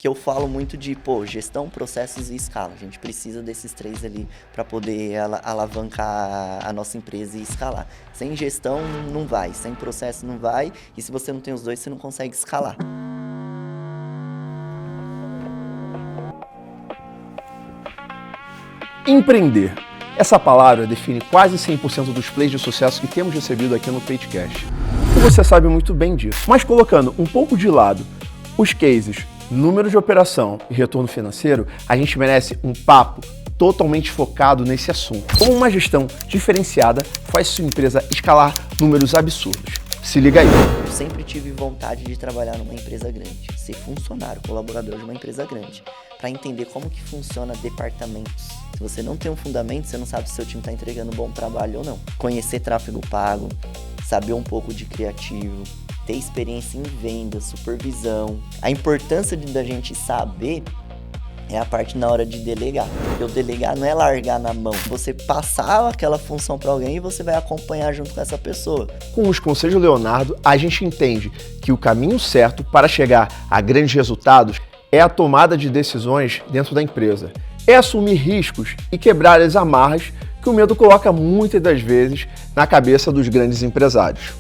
Que eu falo muito de, gestão, processos e escala. A gente precisa desses três ali para poder alavancar a nossa empresa e escalar. Sem gestão não vai, sem processo não vai, e se você não tem os dois, você não consegue escalar. Empreender. Essa palavra define quase 100% dos plays de sucesso que temos recebido aqui no PageCast. E você sabe muito bem disso. Mas colocando um pouco de lado os cases, número de operação e retorno financeiro, a gente merece um papo totalmente focado nesse assunto. Como uma gestão diferenciada faz sua empresa escalar números absurdos. Se liga aí. Eu sempre tive vontade de trabalhar numa empresa grande, ser funcionário, colaborador de uma empresa grande, para entender como que funciona departamentos. Se você não tem um fundamento, você não sabe se seu time está entregando um bom trabalho ou não. Conhecer tráfego pago, saber um pouco de criativo, ter experiência em venda, supervisão. A importância da gente saber é a parte na hora de delegar. Porque o delegar não é largar na mão. Você passar aquela função para alguém e você vai acompanhar junto com essa pessoa. Com os conselhos do Leonardo, a gente entende que o caminho certo para chegar a grandes resultados é a tomada de decisões dentro da empresa. É assumir riscos e quebrar as amarras que o medo coloca muitas das vezes na cabeça dos grandes empresários.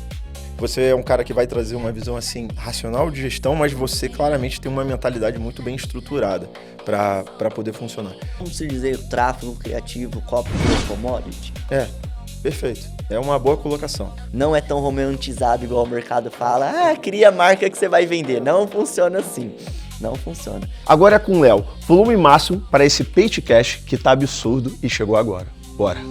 Você é um cara que vai trazer uma visão assim racional de gestão, mas você claramente tem uma mentalidade muito bem estruturada para poder funcionar. Como se dizer, o tráfego criativo, copy commodity? Perfeito. É uma boa colocação. Não é tão romantizado igual o mercado fala, cria a marca que você vai vender. Não funciona assim. Não funciona. Agora é com o Léo. Volume máximo para esse PageCast que tá absurdo e chegou agora. Bora!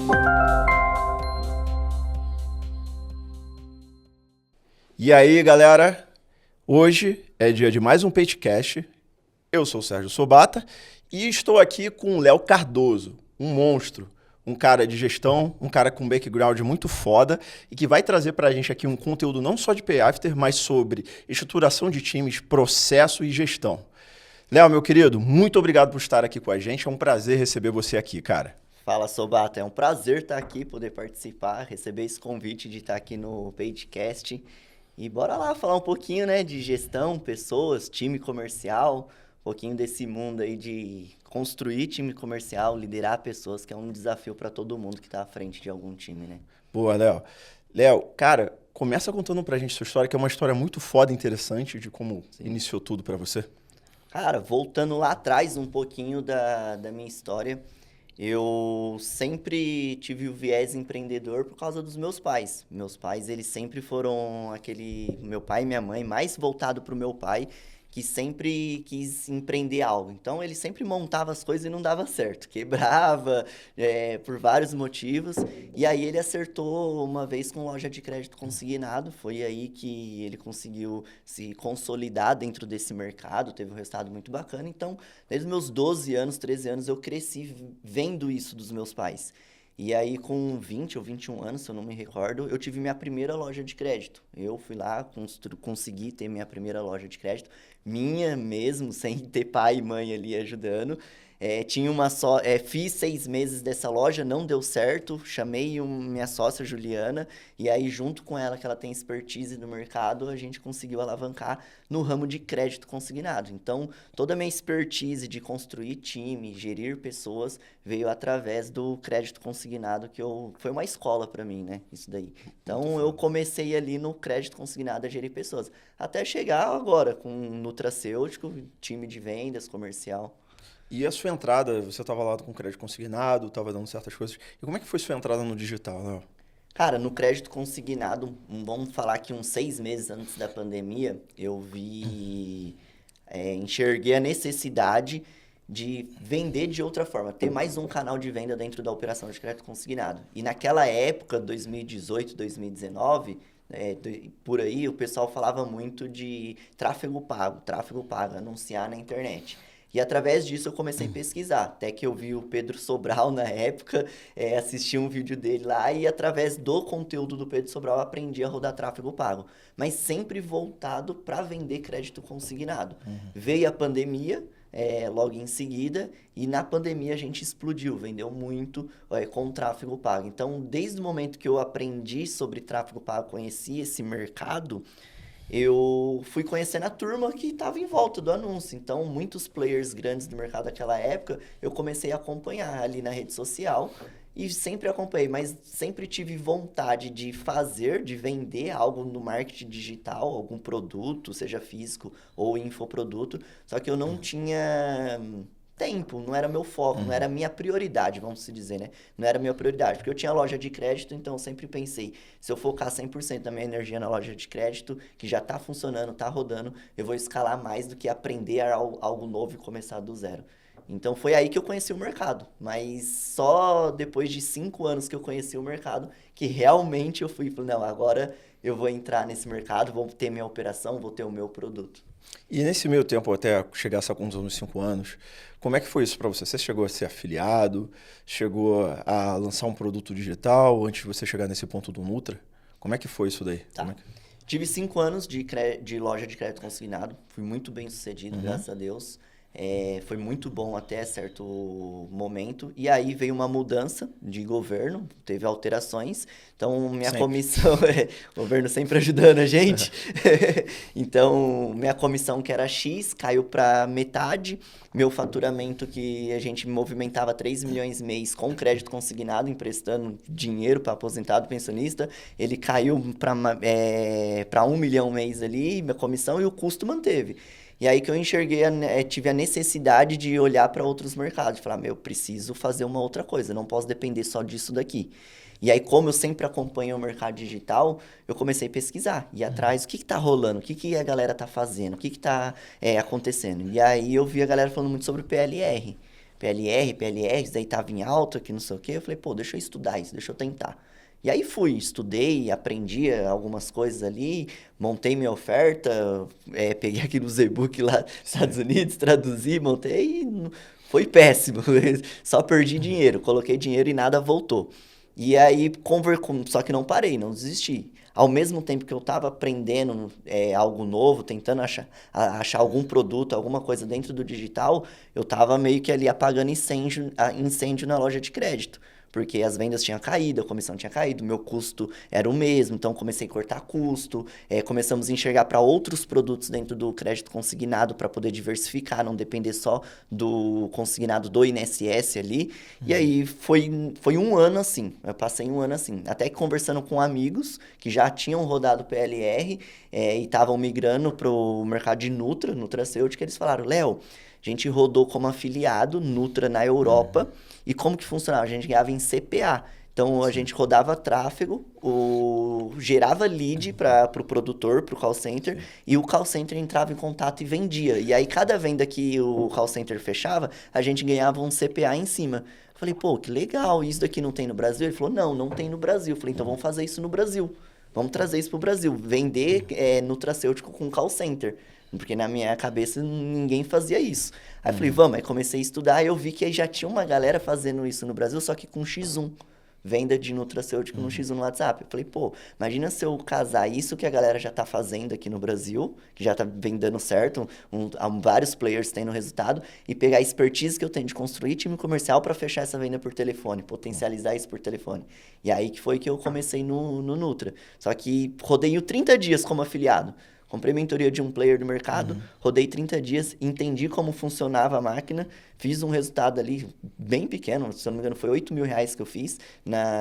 E aí, galera? Hoje é dia de mais um PageCast. Eu sou o Sérgio Sobata e estou aqui com o Léo Cardoso, um monstro, um cara de gestão, um cara com um background muito foda e que vai trazer pra gente aqui um conteúdo não só de Pay After, mas sobre estruturação de times, processo e gestão. Léo, meu querido, muito obrigado por estar aqui com a gente. É um prazer receber você aqui, cara. Fala, Sobata. É um prazer estar aqui, poder participar, receber esse convite de estar aqui no PageCast. E bora lá falar um pouquinho, né, de gestão, pessoas, time comercial, um pouquinho desse mundo aí de construir time comercial, liderar pessoas, que é um desafio para todo mundo que está à frente de algum time, né? Boa, Léo. Léo, cara, começa contando pra gente sua história, que é uma história muito foda e interessante de como iniciou tudo pra você. Cara, voltando lá atrás um pouquinho da minha história, eu sempre tive o viés empreendedor por causa dos meus pais. Meus pais, eles sempre foram meu pai e minha mãe, mais voltado para o meu pai, que sempre quis empreender algo. Então, ele sempre montava as coisas e não dava certo. Quebrava, por vários motivos. E aí, ele acertou uma vez com loja de crédito consignado. Foi aí que ele conseguiu se consolidar dentro desse mercado. Teve um resultado muito bacana. Então, desde os meus 12 anos, 13 anos, eu cresci vendo isso dos meus pais. E aí, com 20 ou 21 anos, se eu não me recordo, eu tive minha primeira loja de crédito. Eu fui lá, consegui ter minha primeira loja de crédito, minha mesmo, sem ter pai e mãe ali ajudando. Fiz 6 meses dessa loja, não deu certo, chamei minha sócia Juliana, e aí junto com ela, que ela tem expertise no mercado, a gente conseguiu alavancar no ramo de crédito consignado. Então, toda a minha expertise de construir time, gerir pessoas, veio através do crédito consignado, foi uma escola para mim, né, isso daí. Então, eu comecei ali no crédito consignado a gerir pessoas, até chegar agora com um nutracêutico, time de vendas, comercial. E a sua entrada, você estava lá com crédito consignado, estava dando certas coisas. E como é que foi sua entrada no digital, Léo? Cara, no crédito consignado, vamos falar que uns 6 meses antes da pandemia, eu enxerguei a necessidade de vender de outra forma, ter mais um canal de venda dentro da operação de crédito consignado. E naquela época, 2018, 2019, por aí, o pessoal falava muito de tráfego pago, anunciar na internet. E através disso eu comecei a pesquisar, até que eu vi o Pedro Sobral na época, assisti um vídeo dele lá e através do conteúdo do Pedro Sobral eu aprendi a rodar tráfego pago, mas sempre voltado para vender crédito consignado. Veio a pandemia, logo em seguida, e na pandemia a gente explodiu, vendeu muito com tráfego pago. Então, desde o momento que eu aprendi sobre tráfego pago, conheci esse mercado, eu fui conhecendo a turma que estava em volta do anúncio. Então, muitos players grandes do mercado daquela época, eu comecei a acompanhar ali na rede social e sempre acompanhei, mas sempre tive vontade de fazer, de vender algo no marketing digital, algum produto, seja físico ou infoproduto, só que eu não tinha tempo, não era meu foco, não era a minha prioridade, vamos se dizer, né? Não era a minha prioridade, porque eu tinha loja de crédito, então eu sempre pensei, se eu focar 100% da minha energia na loja de crédito, que já tá funcionando, tá rodando, eu vou escalar mais do que aprender algo novo e começar do zero. Então foi aí que eu conheci o mercado, mas só depois de 5 anos que eu conheci o mercado, que realmente eu fui e falei, não, agora eu vou entrar nesse mercado, vou ter minha operação, vou ter o meu produto. E nesse meio tempo, até chegar a essa conclusão dos 5 anos, como é que foi isso para você? Você chegou a ser afiliado? Chegou a lançar um produto digital antes de você chegar nesse ponto do Nutra? Como é que foi isso daí? Tá. Tive 5 anos de loja de crédito consignado, fui muito bem sucedido, graças a Deus. Foi muito bom até certo momento. E aí veio uma mudança de governo, teve alterações. Então, minha comissão... o governo sempre ajudando a gente. Então, minha comissão, que era X, caiu para metade. Meu faturamento, que a gente movimentava 3 milhões mês com crédito consignado, emprestando dinheiro para aposentado pensionista, ele caiu para 1 milhão mês ali, minha comissão, e o custo manteve. E aí que eu enxerguei, tive a necessidade de olhar para outros mercados, de falar, eu preciso fazer uma outra coisa, não posso depender só disso daqui. E aí, como eu sempre acompanho o mercado digital, eu comecei a pesquisar, ir atrás, o que está rolando, o que a galera está fazendo, o que está acontecendo. E aí eu vi a galera falando muito sobre PLR. PLR, daí estava em alta, que não sei o quê. Eu falei, pô, deixa eu estudar isso, deixa eu tentar. E aí fui, estudei, aprendi algumas coisas ali, montei minha oferta, peguei aqui nos e-book lá dos Estados Unidos, traduzi, montei e foi péssimo. Só perdi dinheiro, coloquei dinheiro e nada voltou. E aí, só que não parei, não desisti. Ao mesmo tempo que eu estava aprendendo algo novo, tentando achar algum produto, alguma coisa dentro do digital, eu estava meio que ali apagando incêndio na loja de crédito. Porque as vendas tinham caído, a comissão tinha caído, o meu custo era o mesmo, então comecei a cortar custo, começamos a enxergar para outros produtos dentro do crédito consignado para poder diversificar, não depender só do consignado do INSS ali. E aí foi um ano assim, eu passei um ano assim, até que conversando com amigos que já tinham rodado PLR e estavam migrando para o mercado de Nutracêutica, eles falaram, Léo, a gente rodou como afiliado Nutra na Europa. E como que funcionava? A gente ganhava em CPA. Então, a gente rodava tráfego, gerava lead para o produtor, para o call center, e o call center entrava em contato e vendia. E aí, cada venda que o call center fechava, a gente ganhava um CPA em cima. Eu falei, pô, que legal, isso daqui não tem no Brasil? Ele falou, não tem no Brasil. Eu falei, então vamos fazer isso no Brasil. Vamos trazer isso para o Brasil. Vender nutracêutico com call center. Porque na minha cabeça ninguém fazia isso. Aí eu falei, vamos. Aí comecei a estudar e eu vi que aí já tinha uma galera fazendo isso no Brasil, só que com X1. Venda de nutracêutico no X1 no WhatsApp. Eu falei, pô, imagina se eu casar isso que a galera já tá fazendo aqui no Brasil, que já tá vendendo certo, vários players tendo resultado, e pegar a expertise que eu tenho de construir time comercial para fechar essa venda por telefone, potencializar isso por telefone. E aí que foi que eu comecei no Nutra. Só que rodei 30 dias como afiliado. Comprei mentoria de um player do mercado, rodei 30 dias, entendi como funcionava a máquina, fiz um resultado ali bem pequeno, se eu não me engano foi 8 mil reais que eu fiz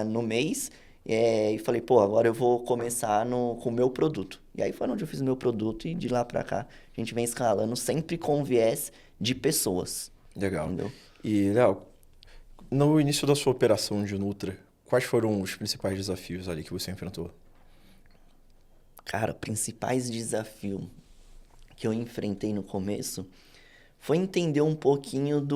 no mês, e falei, pô, agora eu vou começar com o meu produto. E aí foi onde eu fiz o meu produto e de lá pra cá a gente vem escalando sempre com viés de pessoas. Legal. Entendeu? E, Léo, no início da sua operação de Nutra, quais foram os principais desafios ali que você enfrentou? Cara, principais desafios que eu enfrentei no começo foi entender um pouquinho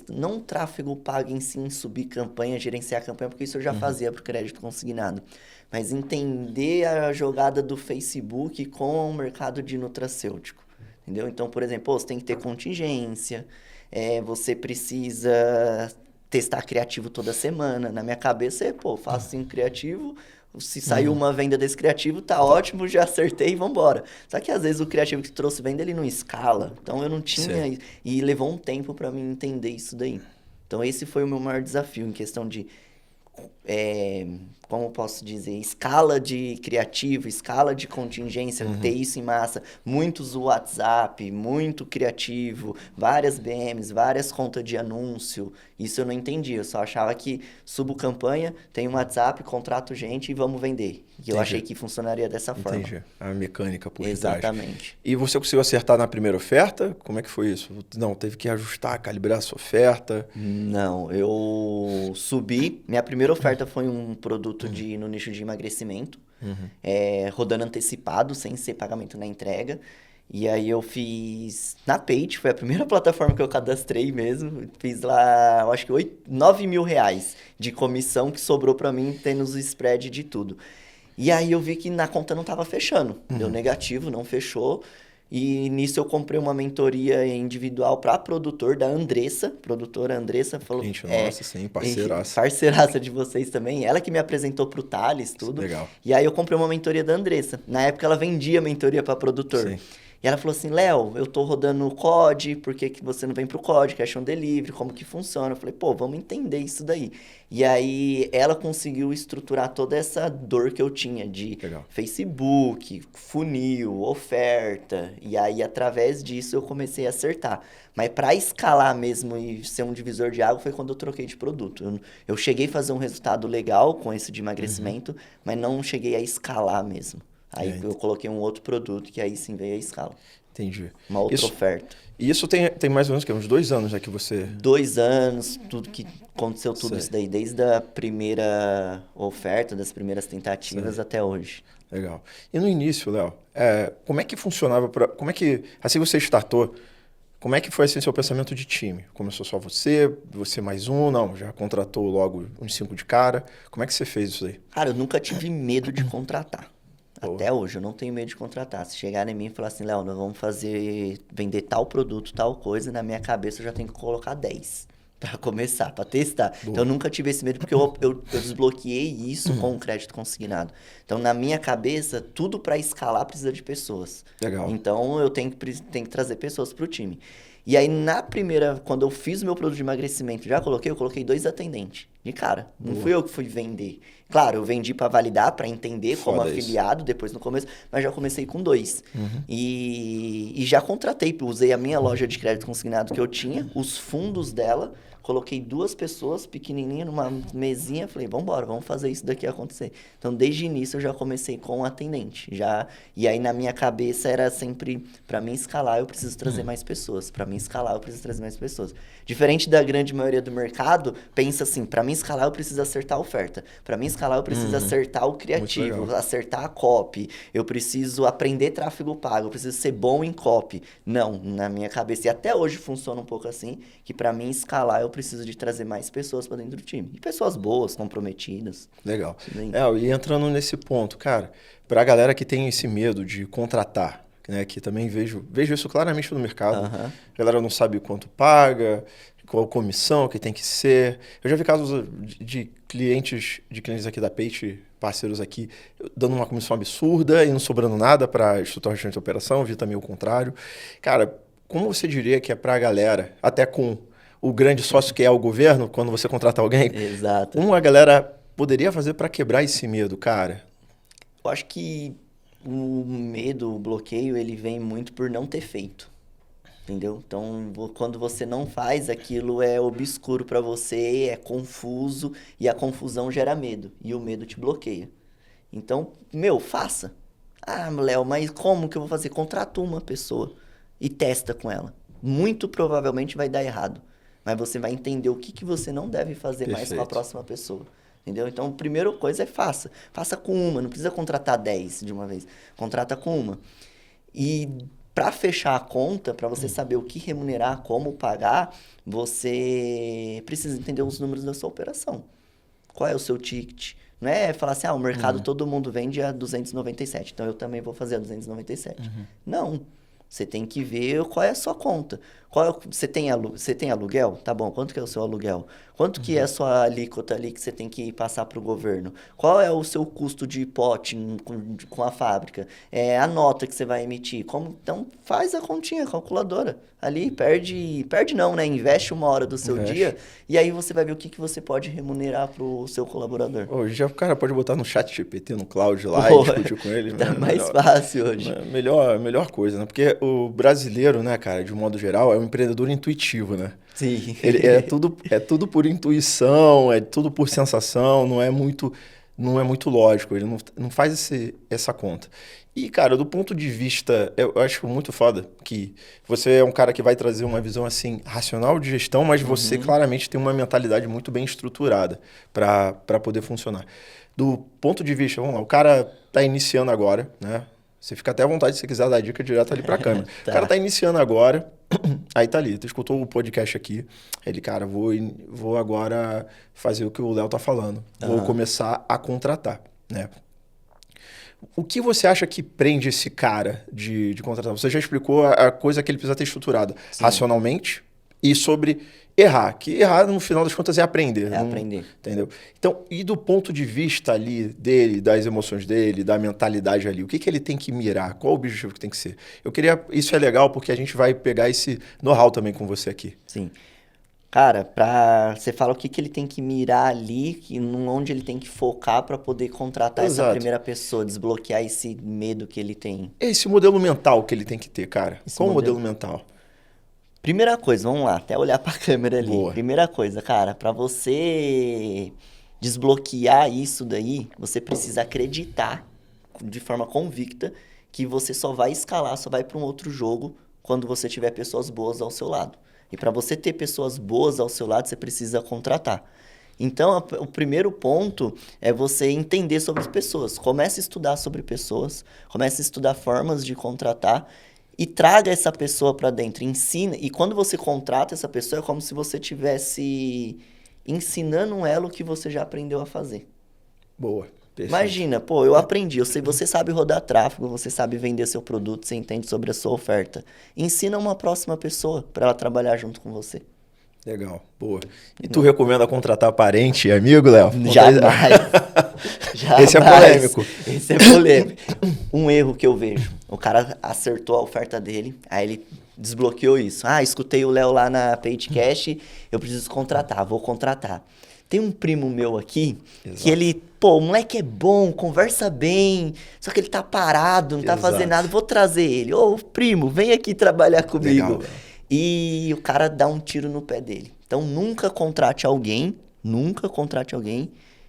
não tráfego pago em si, em subir campanha, gerenciar campanha, porque isso eu já fazia para o crédito consignado. Mas entender a jogada do Facebook com o mercado de nutracêutico. Entendeu? Então, por exemplo, você tem que ter contingência, você precisa testar criativo toda semana. Na minha cabeça faço assim criativo. Se saiu uma venda desse criativo, tá ótimo, já acertei e vambora. Só que às vezes o criativo que trouxe venda, ele não escala. Então eu não tinha... E levou um tempo para mim entender isso daí. Então esse foi o meu maior desafio em questão de como eu posso dizer, escala de criativo, escala de contingência, ter isso em massa, muitos WhatsApp, muito criativo, várias BMs, várias contas de anúncio, isso eu não entendi, eu só achava que subo campanha, tem um WhatsApp, contrato gente e vamos vender. E eu achei que funcionaria dessa forma. Entendi, a mecânica por detrás. Exatamente. E você conseguiu acertar na primeira oferta? Como é que foi isso? Não, teve que ajustar, calibrar a sua oferta? Não, eu subi, minha primeira oferta foi um produto no nicho de emagrecimento, rodando antecipado, sem ser pagamento na entrega. E aí eu fiz na Page, foi a primeira plataforma que eu cadastrei mesmo. Fiz lá, eu acho que 9 mil reais de comissão que sobrou pra mim, tendo os spread de tudo. E aí eu vi que na conta não tava fechando, deu negativo, não fechou. E nisso eu comprei uma mentoria individual para produtor da Andressa, produtora Andressa. Falou, gente, nossa, sim, parceiraça. Parceiraça de vocês também. Ela que me apresentou pro Thales, tudo. Legal. E aí eu comprei uma mentoria da Andressa. Na época ela vendia mentoria para produtor. Sim. E ela falou assim, Léo, eu tô rodando o COD, por que você não vem pro COD, Cash on Delivery, como que funciona? Eu falei, pô, vamos entender isso daí. E aí ela conseguiu estruturar toda essa dor que eu tinha de Facebook, funil, oferta. E aí, através disso, eu comecei a acertar. Mas para escalar mesmo e ser um divisor de água foi quando eu troquei de produto. Eu cheguei a fazer um resultado legal com esse de emagrecimento, mas não cheguei a escalar mesmo. Aí eu coloquei um outro produto que aí sim veio a escala. Entendi. Uma outra oferta. E isso tem mais ou menos uns 2 anos já que você... 2 anos, tudo que aconteceu, tudo isso daí. Desde a primeira oferta, das primeiras tentativas até hoje. Legal. E no início, Léo, como é que funcionava, como é que, assim você startou, como é que foi assim seu pensamento de time? Começou só você mais um, não, já contratou logo uns 5 de cara, como é que você fez isso aí? Cara, eu nunca tive medo de contratar. Até hoje, eu não tenho medo de contratar. Se chegarem em mim e falar assim, Léo, nós vamos vender tal produto, tal coisa, na minha cabeça eu já tenho que colocar 10 para começar, para testar. Boa. Então, eu nunca tive esse medo, porque eu desbloqueei isso com o crédito consignado. Então, na minha cabeça, tudo para escalar precisa de pessoas. Legal. Então, eu tenho que trazer pessoas para o time. E aí, quando eu fiz o meu produto de emagrecimento, eu coloquei 2 atendentes, de cara. Não fui eu que fui vender. Claro, eu vendi para validar, para entender como afiliado, depois no começo, mas já comecei com 2. E já contratei, usei a minha loja de crédito consignado que eu tinha, os fundos dela, coloquei 2 pessoas pequenininhas numa mesinha, falei, vambora, vamos fazer isso daqui acontecer. Então, desde o início, eu já comecei com um atendente. E aí, na minha cabeça, era sempre, para mim escalar, eu preciso trazer mais pessoas. Para mim escalar, eu preciso trazer mais pessoas. Diferente da grande maioria do mercado, pensa assim, para mim escalar, eu preciso acertar a oferta. Para mim escalar, eu preciso acertar o criativo, acertar a copy. Eu preciso aprender tráfego pago, eu preciso ser bom em copy. Não, na minha cabeça, e até hoje funciona um pouco assim, que para mim escalar, eu preciso de trazer mais pessoas para dentro do time. E pessoas boas, comprometidas. Legal. E entrando nesse ponto, cara, para a galera que tem esse medo de contratar, né, que também vejo isso claramente no mercado, a galera não sabe quanto paga, qual comissão que tem que ser. Eu já vi casos de clientes aqui da Page, parceiros aqui, dando uma comissão absurda e não sobrando nada para estruturar de operação, vi também o contrário. Cara, como você diria que é para a galera, até com o grande sócio que é o governo, quando você contrata alguém. Exato. Como a galera poderia fazer para quebrar esse medo, cara? Eu acho que o medo, o bloqueio, ele vem muito por não ter feito. Entendeu? Então, quando você não faz, aquilo é obscuro para você, é confuso, e a confusão gera medo. E o medo te bloqueia. Então, faça. Ah, Léo, mas como que eu vou fazer? Contrata uma pessoa e testa com ela. Muito provavelmente vai dar errado. Mas você vai entender o que você não deve fazer mais com a próxima pessoa. Entendeu? Então, a primeira coisa é faça. Faça com uma, não precisa contratar 10 de uma vez. Contrata com uma. E para fechar a conta, para você saber o que remunerar, como pagar, você precisa entender os números da sua operação. Qual é o seu ticket? Não é falar assim, o mercado todo mundo vende a 297, então eu também vou fazer a 297. Não. Você tem que ver qual é a sua conta. Você tem aluguel? Tá bom, quanto que é o seu aluguel? Quanto que é a sua alíquota ali que você tem que passar para o governo? Qual é o seu custo de pote com a fábrica? A nota que você vai emitir? Então, faz a continha, calculadora. Ali, perde não, né? Investe uma hora do seu dia e aí você vai ver o que você pode remunerar para o seu colaborador. Hoje já o cara pode botar no chat GPT, no cloud lá e discutir com ele. Tá mais fácil hoje. Melhor coisa, né? Porque o brasileiro, né, cara, de um modo geral, é um empreendedor intuitivo, né? Sim. Ele é tudo por intuição, é tudo por sensação, não é muito lógico, ele não faz essa conta. E, cara, do ponto de vista, eu acho muito foda que você é um cara que vai trazer uma visão, assim, racional de gestão, mas você claramente tem uma mentalidade muito bem estruturada para poder funcionar. Do ponto de vista, vamos lá, o cara tá iniciando agora, né? Você fica até à vontade se você quiser dar dica direto ali pra câmera. Tá. O cara tá iniciando agora, aí tá ali, tu escutou o podcast aqui, ele, cara, vou agora fazer o que o Léo tá falando, vou começar a contratar, né? O que você acha que prende esse cara de contratar? Você já explicou a coisa que ele precisa ter estruturada racionalmente e sobre errar. Que errar, no final das contas, é aprender. Aprender. Entendeu? Então, e do ponto de vista ali dele, das emoções dele, da mentalidade ali, o que ele tem que mirar? Qual o objetivo que tem que ser? Isso é legal porque a gente vai pegar esse know-how também com você aqui. Sim. Cara, você fala o que ele tem que mirar ali, onde ele tem que focar para poder contratar essa primeira pessoa, desbloquear esse medo que ele tem. Esse modelo mental que ele tem que ter, cara. Qual o modelo mental? Primeira coisa, vamos lá, até olhar para a câmera ali. Boa. Primeira coisa, cara, para você desbloquear isso daí, você precisa acreditar de forma convicta que você só vai escalar, só vai para um outro jogo quando você tiver pessoas boas ao seu lado. E para você ter pessoas boas ao seu lado, você precisa contratar. Então, o primeiro ponto é você entender sobre as pessoas. Comece a estudar sobre pessoas, comece a estudar formas de contratar e traga essa pessoa para dentro. Ensina. E quando você contrata essa pessoa, é como se você estivesse ensinando ela o que você já aprendeu a fazer. Boa. Perfeito. Imagina, eu aprendi, você sabe rodar tráfego, você sabe vender seu produto, você entende sobre a sua oferta. Ensina uma próxima pessoa para ela trabalhar junto com você. Legal, boa. E tu recomenda contratar parente e amigo, Léo? Jamais. Esse é polêmico. Esse é polêmico. Um erro que eu vejo, o cara acertou a oferta dele, aí ele desbloqueou isso. Escutei o Léo lá na Pagecast, eu preciso contratar, vou contratar. Tem um primo meu aqui, que ele, o moleque é bom, conversa bem, só que ele tá parado, não tá fazendo nada, vou trazer ele. Primo, vem aqui trabalhar comigo. Legal. E o cara dá um tiro no pé dele. Então, nunca contrate alguém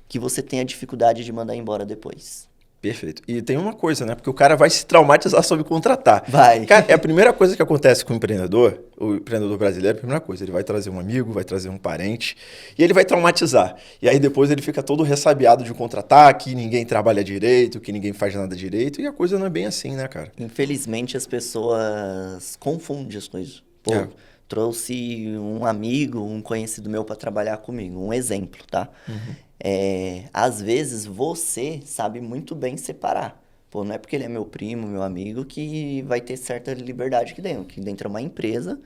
que você tenha dificuldade de mandar embora depois. Perfeito. E tem uma coisa, né? Porque o cara vai se traumatizar sobre contratar. Vai. Cara, é a primeira coisa que acontece com o empreendedor brasileiro, a primeira coisa, ele vai trazer um amigo, vai trazer um parente, e ele vai traumatizar. E aí depois ele fica todo ressabiado de contratar, que ninguém trabalha direito, que ninguém faz nada direito, e a coisa não é bem assim, né, cara? Infelizmente as pessoas confundem as coisas. Trouxe um amigo, um conhecido meu para trabalhar comigo, um exemplo, tá? Às vezes você sabe muito bem separar. Não é porque ele é meu primo, meu amigo, que vai ter certa liberdade aqui dentro. Aqui dentro é uma empresa,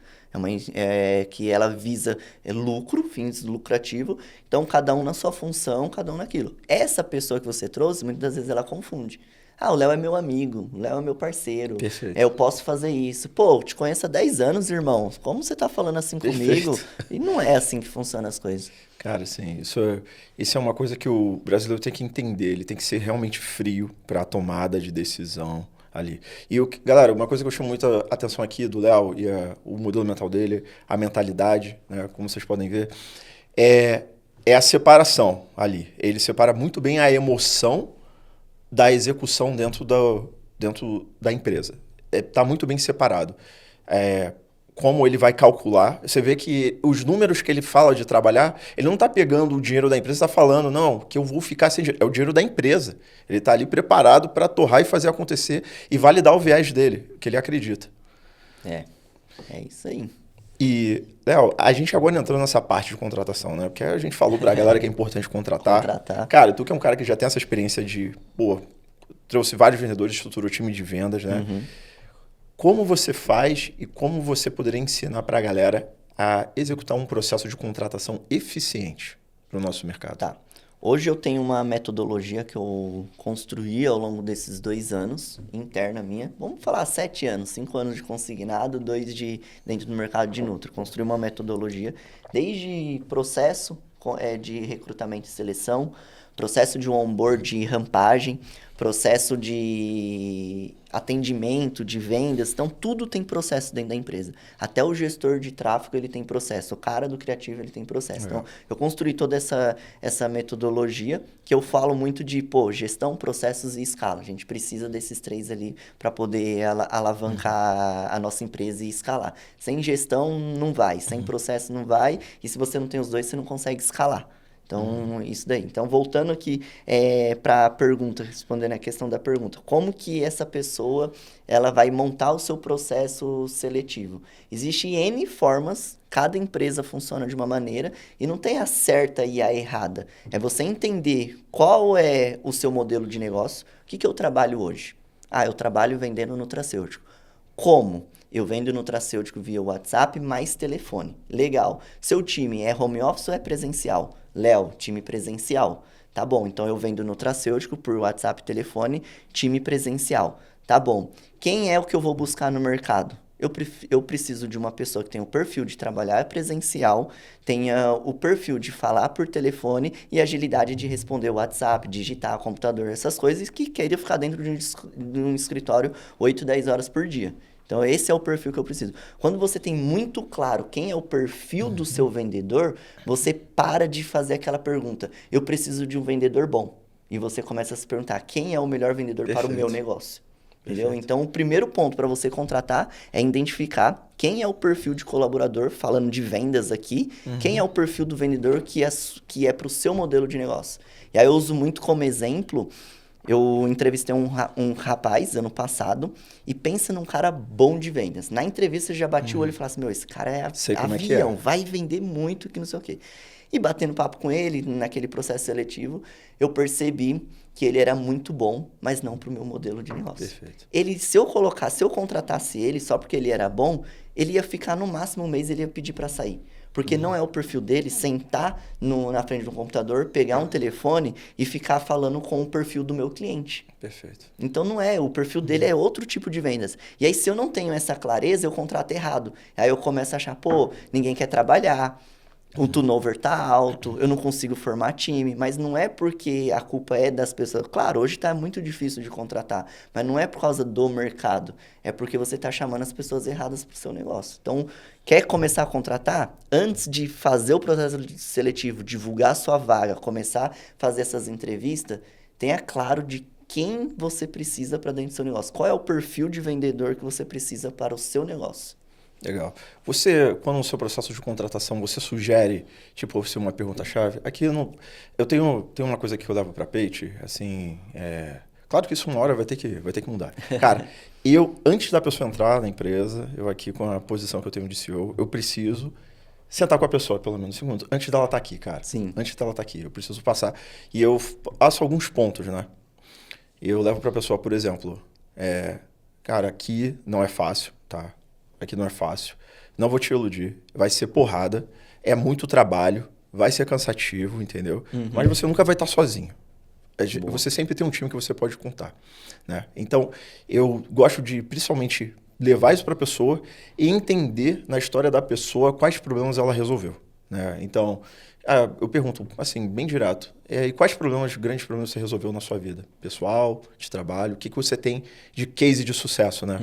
que ela visa lucro, fins lucrativos. Então, cada um na sua função, cada um naquilo. Essa pessoa que você trouxe, muitas vezes ela confunde. O Léo é meu amigo, o Léo é meu parceiro. Perfeito. Eu posso fazer isso. Eu te conheço há 10 anos, irmão. Como você tá falando assim comigo? E não é assim que funcionam as coisas. Cara, sim, isso é uma coisa que o brasileiro tem que entender. Ele tem que ser realmente frio para a tomada de decisão ali. E, galera, uma coisa que eu chamo muita atenção aqui do Léo e o modelo mental dele, a mentalidade, né, como vocês podem ver, é a separação ali. Ele separa muito bem a emoção da execução dentro da empresa. Está muito bem separado. Como ele vai calcular. Você vê que os números que ele fala de trabalhar, ele não está pegando o dinheiro da empresa, está falando, não, que eu vou ficar sem dinheiro. É o dinheiro da empresa. Ele está ali preparado para torrar e fazer acontecer e validar o viés dele, que ele acredita. É isso aí. E, Léo, a gente agora entrando nessa parte de contratação, né? Porque a gente falou pra galera que é importante contratar. Cara, tu que é um cara que já tem essa experiência de, trouxe vários vendedores, estruturou time de vendas, né? como você faz e como você poderia ensinar para a galera a executar um processo de contratação eficiente para o nosso mercado? Tá. Hoje eu tenho uma metodologia que eu construí ao longo desses 2 anos, interna minha. Vamos falar 7 anos, 5 anos de consignado, 2 dentro do mercado de nutri. Construí uma metodologia desde processo de recrutamento e seleção, processo de onboard de rampagem, processo de atendimento, de vendas. Então, tudo tem processo dentro da empresa. Até o gestor de tráfego, ele tem processo. O cara do criativo, ele tem processo. Então, eu construí toda essa metodologia que eu falo muito de, gestão, processos e escala. A gente precisa desses 3 ali para poder alavancar a nossa empresa e escalar. Sem gestão, não vai. Sem processo, não vai. E se você não tem os 2, você não consegue escalar. Então, isso daí. Então, voltando aqui para a pergunta, respondendo a questão da pergunta. Como que essa pessoa ela vai montar o seu processo seletivo? Existem N formas, cada empresa funciona de uma maneira e não tem a certa e a errada. É você entender qual é o seu modelo de negócio. O que eu trabalho hoje? Eu trabalho vendendo nutracêutico. Como? Eu vendo nutracêutico via WhatsApp mais telefone. Legal. Seu time é home office ou é presencial? Léo, time presencial. Tá bom, então eu vendo nutracêutico por WhatsApp e telefone, time presencial. Tá bom. Quem é o que eu vou buscar no mercado? Eu preciso de uma pessoa que tenha o perfil de trabalhar presencial, tenha o perfil de falar por telefone e agilidade de responder o WhatsApp, digitar, computador, essas coisas que queira ficar dentro de um escritório 8, 10 horas por dia. Então, esse é o perfil que eu preciso. Quando você tem muito claro quem é o perfil do seu vendedor, você para de fazer aquela pergunta, eu preciso de um vendedor bom. E você começa a se perguntar, quem é o melhor vendedor para o meu negócio? Entendeu? Perfeito. Então, o primeiro ponto para você contratar é identificar quem é o perfil de colaborador, falando de vendas aqui, quem é o perfil do vendedor que é para o seu modelo de negócio. E aí eu uso muito como exemplo, eu entrevistei um rapaz ano passado e pensa num cara bom de vendas. Na entrevista eu já bati o olho e falei assim, esse cara é avião, vai vender muito que não sei o quê. E batendo papo com ele, naquele processo seletivo, eu percebi que ele era muito bom, mas não para o meu modelo de negócio. Perfeito. Se eu contratasse ele só porque ele era bom, ele ia ficar no máximo um mês, ele ia pedir para sair. Porque não é o perfil dele sentar na frente do computador, pegar um telefone e ficar falando com o perfil do meu cliente. Perfeito. Então não é, o perfil dele é outro tipo de vendas. E aí se eu não tenho essa clareza, eu contrato errado. Aí eu começo a achar, ninguém quer trabalhar, o turnover tá alto, eu não consigo formar time, mas não é porque a culpa é das pessoas. Claro, hoje tá muito difícil de contratar, mas não é por causa do mercado, é porque você tá chamando as pessoas erradas pro seu negócio. Então, quer começar a contratar? Antes de fazer o processo seletivo, divulgar a sua vaga, começar a fazer essas entrevistas, tenha claro de quem você precisa para dentro do seu negócio. Qual é o perfil de vendedor que você precisa para o seu negócio? Legal. Você, quando no seu processo de contratação, você sugere, tipo, se uma pergunta-chave? Aqui eu tenho uma coisa que eu levo para Page, assim, claro que isso uma hora vai ter que mudar. Cara, antes da pessoa entrar na empresa, eu aqui com a posição que eu tenho de CEO, eu preciso sentar com a pessoa, pelo menos um segundo, antes dela estar aqui, cara. Sim. Antes dela estar aqui, eu preciso passar. E eu passo alguns pontos, né? Eu levo para a pessoa, por exemplo, cara, aqui não é fácil, tá? Aqui não é fácil. Não vou te iludir. Vai ser porrada. É muito trabalho. Vai ser cansativo, entendeu? Mas você nunca vai estar sozinho. Você sempre tem um time que você pode contar, né? Então, eu gosto de, principalmente, levar isso para a pessoa e entender na história da pessoa quais problemas ela resolveu, né? Então, eu pergunto, assim, bem direto, e quais grandes problemas você resolveu na sua vida? Pessoal, de trabalho, o que você tem de case de sucesso, né?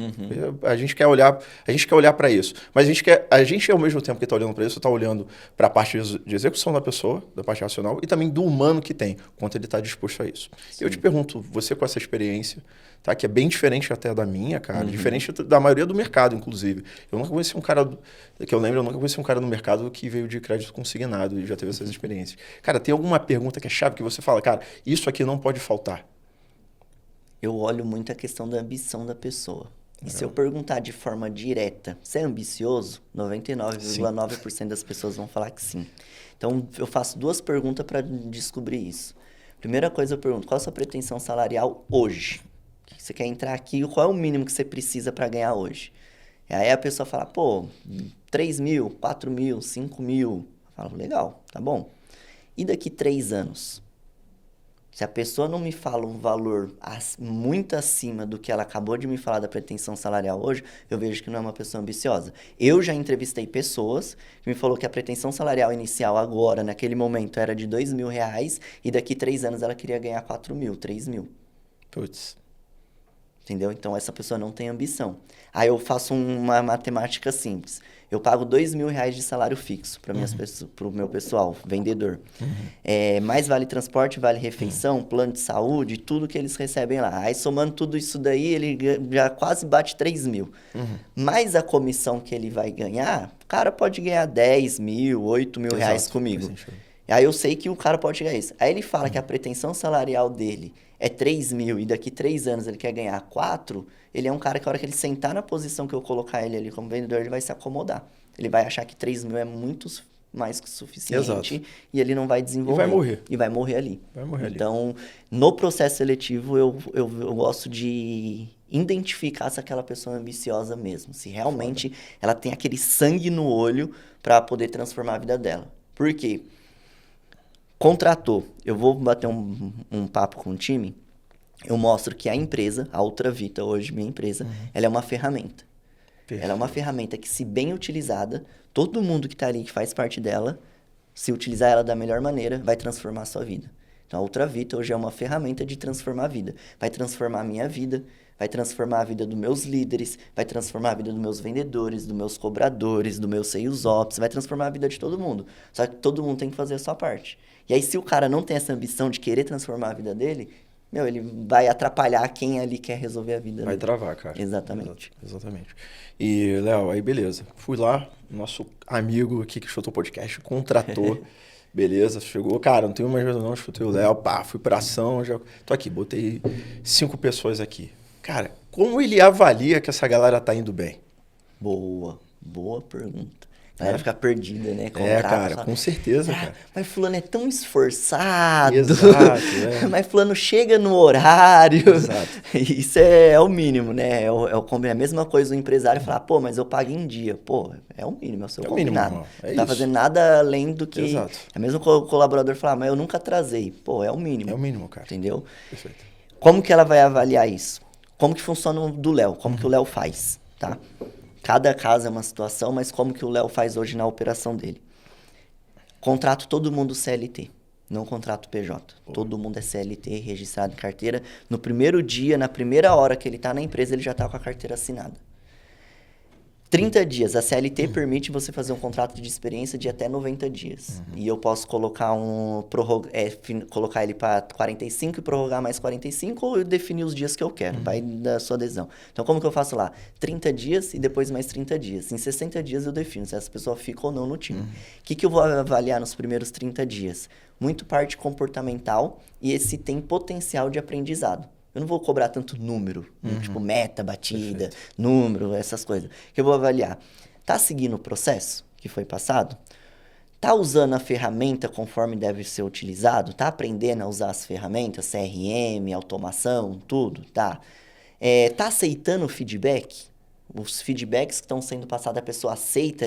A gente quer olhar para isso. Mas a gente, ao mesmo tempo que está olhando para isso, está olhando para a parte de execução da pessoa, da parte racional, e também do humano que tem, quanto ele está disposto a isso. Sim. Eu te pergunto, você com essa experiência, tá, que é bem diferente até da minha, cara, diferente da maioria do mercado, inclusive. Eu nunca conheci um cara no mercado que veio de crédito consignado e já teve essas experiências. Cara, tem alguma pergunta que é chave que você fala, cara, isso aqui não pode faltar? Eu olho muito a questão da ambição da pessoa. E se eu perguntar de forma direta, você é ambicioso? 99,9% das pessoas vão falar que sim. Então, eu faço 2 perguntas para descobrir isso. Primeira coisa, eu pergunto, qual a sua pretensão salarial hoje? Você quer entrar aqui, qual é o mínimo que você precisa para ganhar hoje? E aí a pessoa fala, pô, 3 mil, 4 mil, 5 mil. Eu falo, legal, tá bom. E daqui 3 anos? Se a pessoa não me fala um valor muito acima do que ela acabou de me falar da pretensão salarial hoje, eu vejo que não é uma pessoa ambiciosa. Eu já entrevistei pessoas que me falou que a pretensão salarial inicial agora, naquele momento, era de R$2.000 e daqui 3 anos ela queria ganhar 4 mil, 3 mil. Putz. Entendeu? Então, essa pessoa não tem ambição. Aí eu faço uma matemática simples. Eu pago R$2.000 de salário fixo para o meu pessoal, vendedor. Mais vale transporte, vale refeição, plano de saúde, tudo que eles recebem lá. Aí, somando tudo isso daí, ele já quase bate 3 mil. Mais a comissão que ele vai ganhar, o cara pode ganhar 10 mil, 8 mil reais comigo. Aí eu sei que o cara pode ganhar isso. Aí ele fala que a pretensão salarial dele é 3 mil e daqui 3 anos ele quer ganhar 4, ele é um cara que a hora que ele sentar na posição que eu colocar ele ali como vendedor, ele vai se acomodar. Ele vai achar que 3 mil é muito mais que o suficiente e ele não vai desenvolver. E vai morrer. E vai morrer ali. Vai morrer ali. Então, no processo seletivo, eu gosto de identificar se aquela pessoa é ambiciosa mesmo. Se realmente ela tem aquele sangue no olho para poder transformar a vida dela. Por quê? Contratou. Eu vou bater um papo com o time. Eu mostro que a empresa, a Ultravita hoje, minha empresa, ela é uma ferramenta. Perfeito. Ela é uma ferramenta que, se bem utilizada, todo mundo que está ali, que faz parte dela, se utilizar ela da melhor maneira, vai transformar a sua vida. Então, a Ultravita hoje é uma ferramenta de transformar a vida. Vai transformar a minha vida, vai transformar a vida dos meus líderes, vai transformar a vida dos meus vendedores, dos meus cobradores, do meu sales ops, vai transformar a vida de todo mundo. Só que todo mundo tem que fazer a sua parte. E aí, se o cara não tem essa ambição de querer transformar a vida dele, ele vai atrapalhar quem ali quer resolver a vida. Vai travar, cara. Exatamente. Exatamente. E, Léo, aí beleza. Fui lá, nosso amigo aqui que escutou o podcast, contratou. Beleza, chegou. Cara, não tenho mais medo não, escutei o Léo, fui pra ação, já tô aqui, botei 5 pessoas aqui. Cara, como ele avalia que essa galera tá indo bem? Boa pergunta. A galera fica perdida, né? Cara, com certeza, cara. Mas fulano é tão esforçado. Exato, Mas fulano chega no horário. Exato. Isso é o mínimo, né? É a mesma coisa o empresário falar, pô, mas eu pago em dia. Pô, é o mínimo, é o seu combinado. Mínimo, não tá fazendo nada além do que... Exato. É mesmo o colaborador falar, mas eu nunca atrasei. Pô, é o mínimo. É o mínimo, cara. Entendeu? Perfeito. Como que ela vai avaliar isso? Como que funciona o do Léo? Como que o Léo faz, tá? Cada caso é uma situação, mas como que o Léo faz hoje na operação dele? Contrato todo mundo CLT, não contrato PJ. Todo mundo é CLT, registrado em carteira. No primeiro dia, na primeira hora que ele está na empresa, ele já está com a carteira assinada. 30 dias. A CLT permite você fazer um contrato de experiência de até 90 dias. E eu posso colocar colocar ele para 45 e prorrogar mais 45, ou eu definir os dias que eu quero. Vai da sua adesão. Então, como que eu faço lá? 30 dias e depois mais 30 dias. Em 60 dias eu defino se essa pessoa fica ou não no time. O que eu vou avaliar nos primeiros 30 dias? Muito parte comportamental e esse tem potencial de aprendizado. Eu não vou cobrar tanto número, tipo meta, batida, número, essas coisas. Que eu vou avaliar. Tá seguindo o processo que foi passado? Tá usando a ferramenta conforme deve ser utilizado? Tá aprendendo a usar as ferramentas, CRM, automação, tudo? Tá. Tá aceitando o feedback? Os feedbacks que estão sendo passados, a pessoa aceita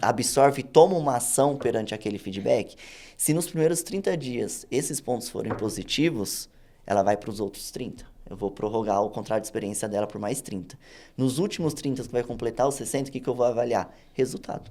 absorve e toma uma ação perante aquele feedback. Se nos primeiros 30 dias esses pontos forem positivos, ela vai para os outros 30. Eu vou prorrogar o contrato de experiência dela por mais 30. Nos últimos 30 que vai completar os 60, o que eu vou avaliar? Resultado.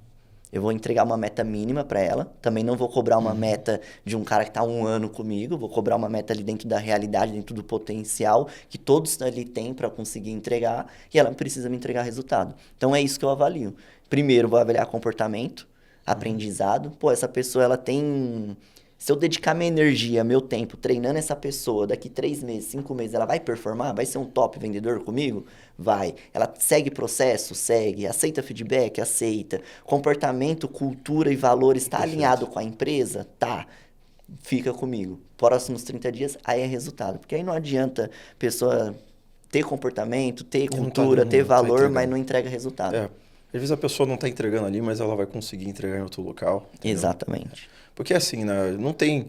Eu vou entregar uma meta mínima para ela. Também não vou cobrar uma meta de um cara que está 1 ano comigo. Vou cobrar uma meta ali dentro da realidade, dentro do potencial que todos ali têm para conseguir entregar. E ela precisa me entregar resultado. Então, é isso que eu avalio. Primeiro, vou avaliar comportamento, aprendizado. Pô, essa pessoa, ela tem... Se eu dedicar minha energia, meu tempo, treinando essa pessoa, daqui 3 meses, 5 meses, ela vai performar? Vai ser um top vendedor comigo? Vai. Ela segue processo? Segue. Aceita feedback? Aceita. Comportamento, cultura e valores, está alinhado com a empresa? Tá. Fica comigo. Próximos 30 dias, aí é resultado. Porque aí não adianta a pessoa ter comportamento, ter cultura, ter valor, mas não entrega resultado. Às vezes a pessoa não está entregando ali, mas ela vai conseguir entregar em outro local. Entendeu? Exatamente. Porque assim, né, não tem...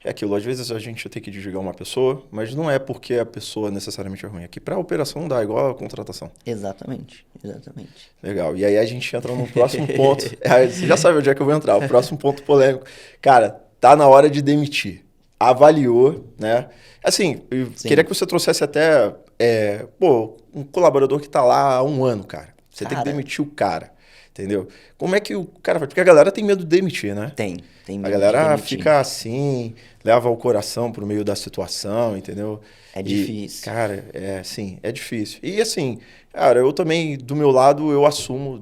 É aquilo, às vezes a gente tem que desligar uma pessoa, mas não é porque a pessoa necessariamente é ruim. Aqui para a operação não dá, igual a contratação. Exatamente, exatamente. Legal. E aí a gente entra no próximo ponto. Você já sabe onde é que eu vou entrar. O próximo ponto polêmico. Cara, tá na hora de demitir. Avaliou, né? Assim, eu queria que você trouxesse até, um colaborador que tá lá há um ano, cara. Você tem que demitir o cara, entendeu? Como é que o cara faz? Porque a galera tem medo de demitir, né? Tem medo A galera de demitir. fica assim, leva o coração pro meio da situação, entendeu? É difícil. Cara, sim, é difícil. E assim, cara, eu também, do meu lado, eu assumo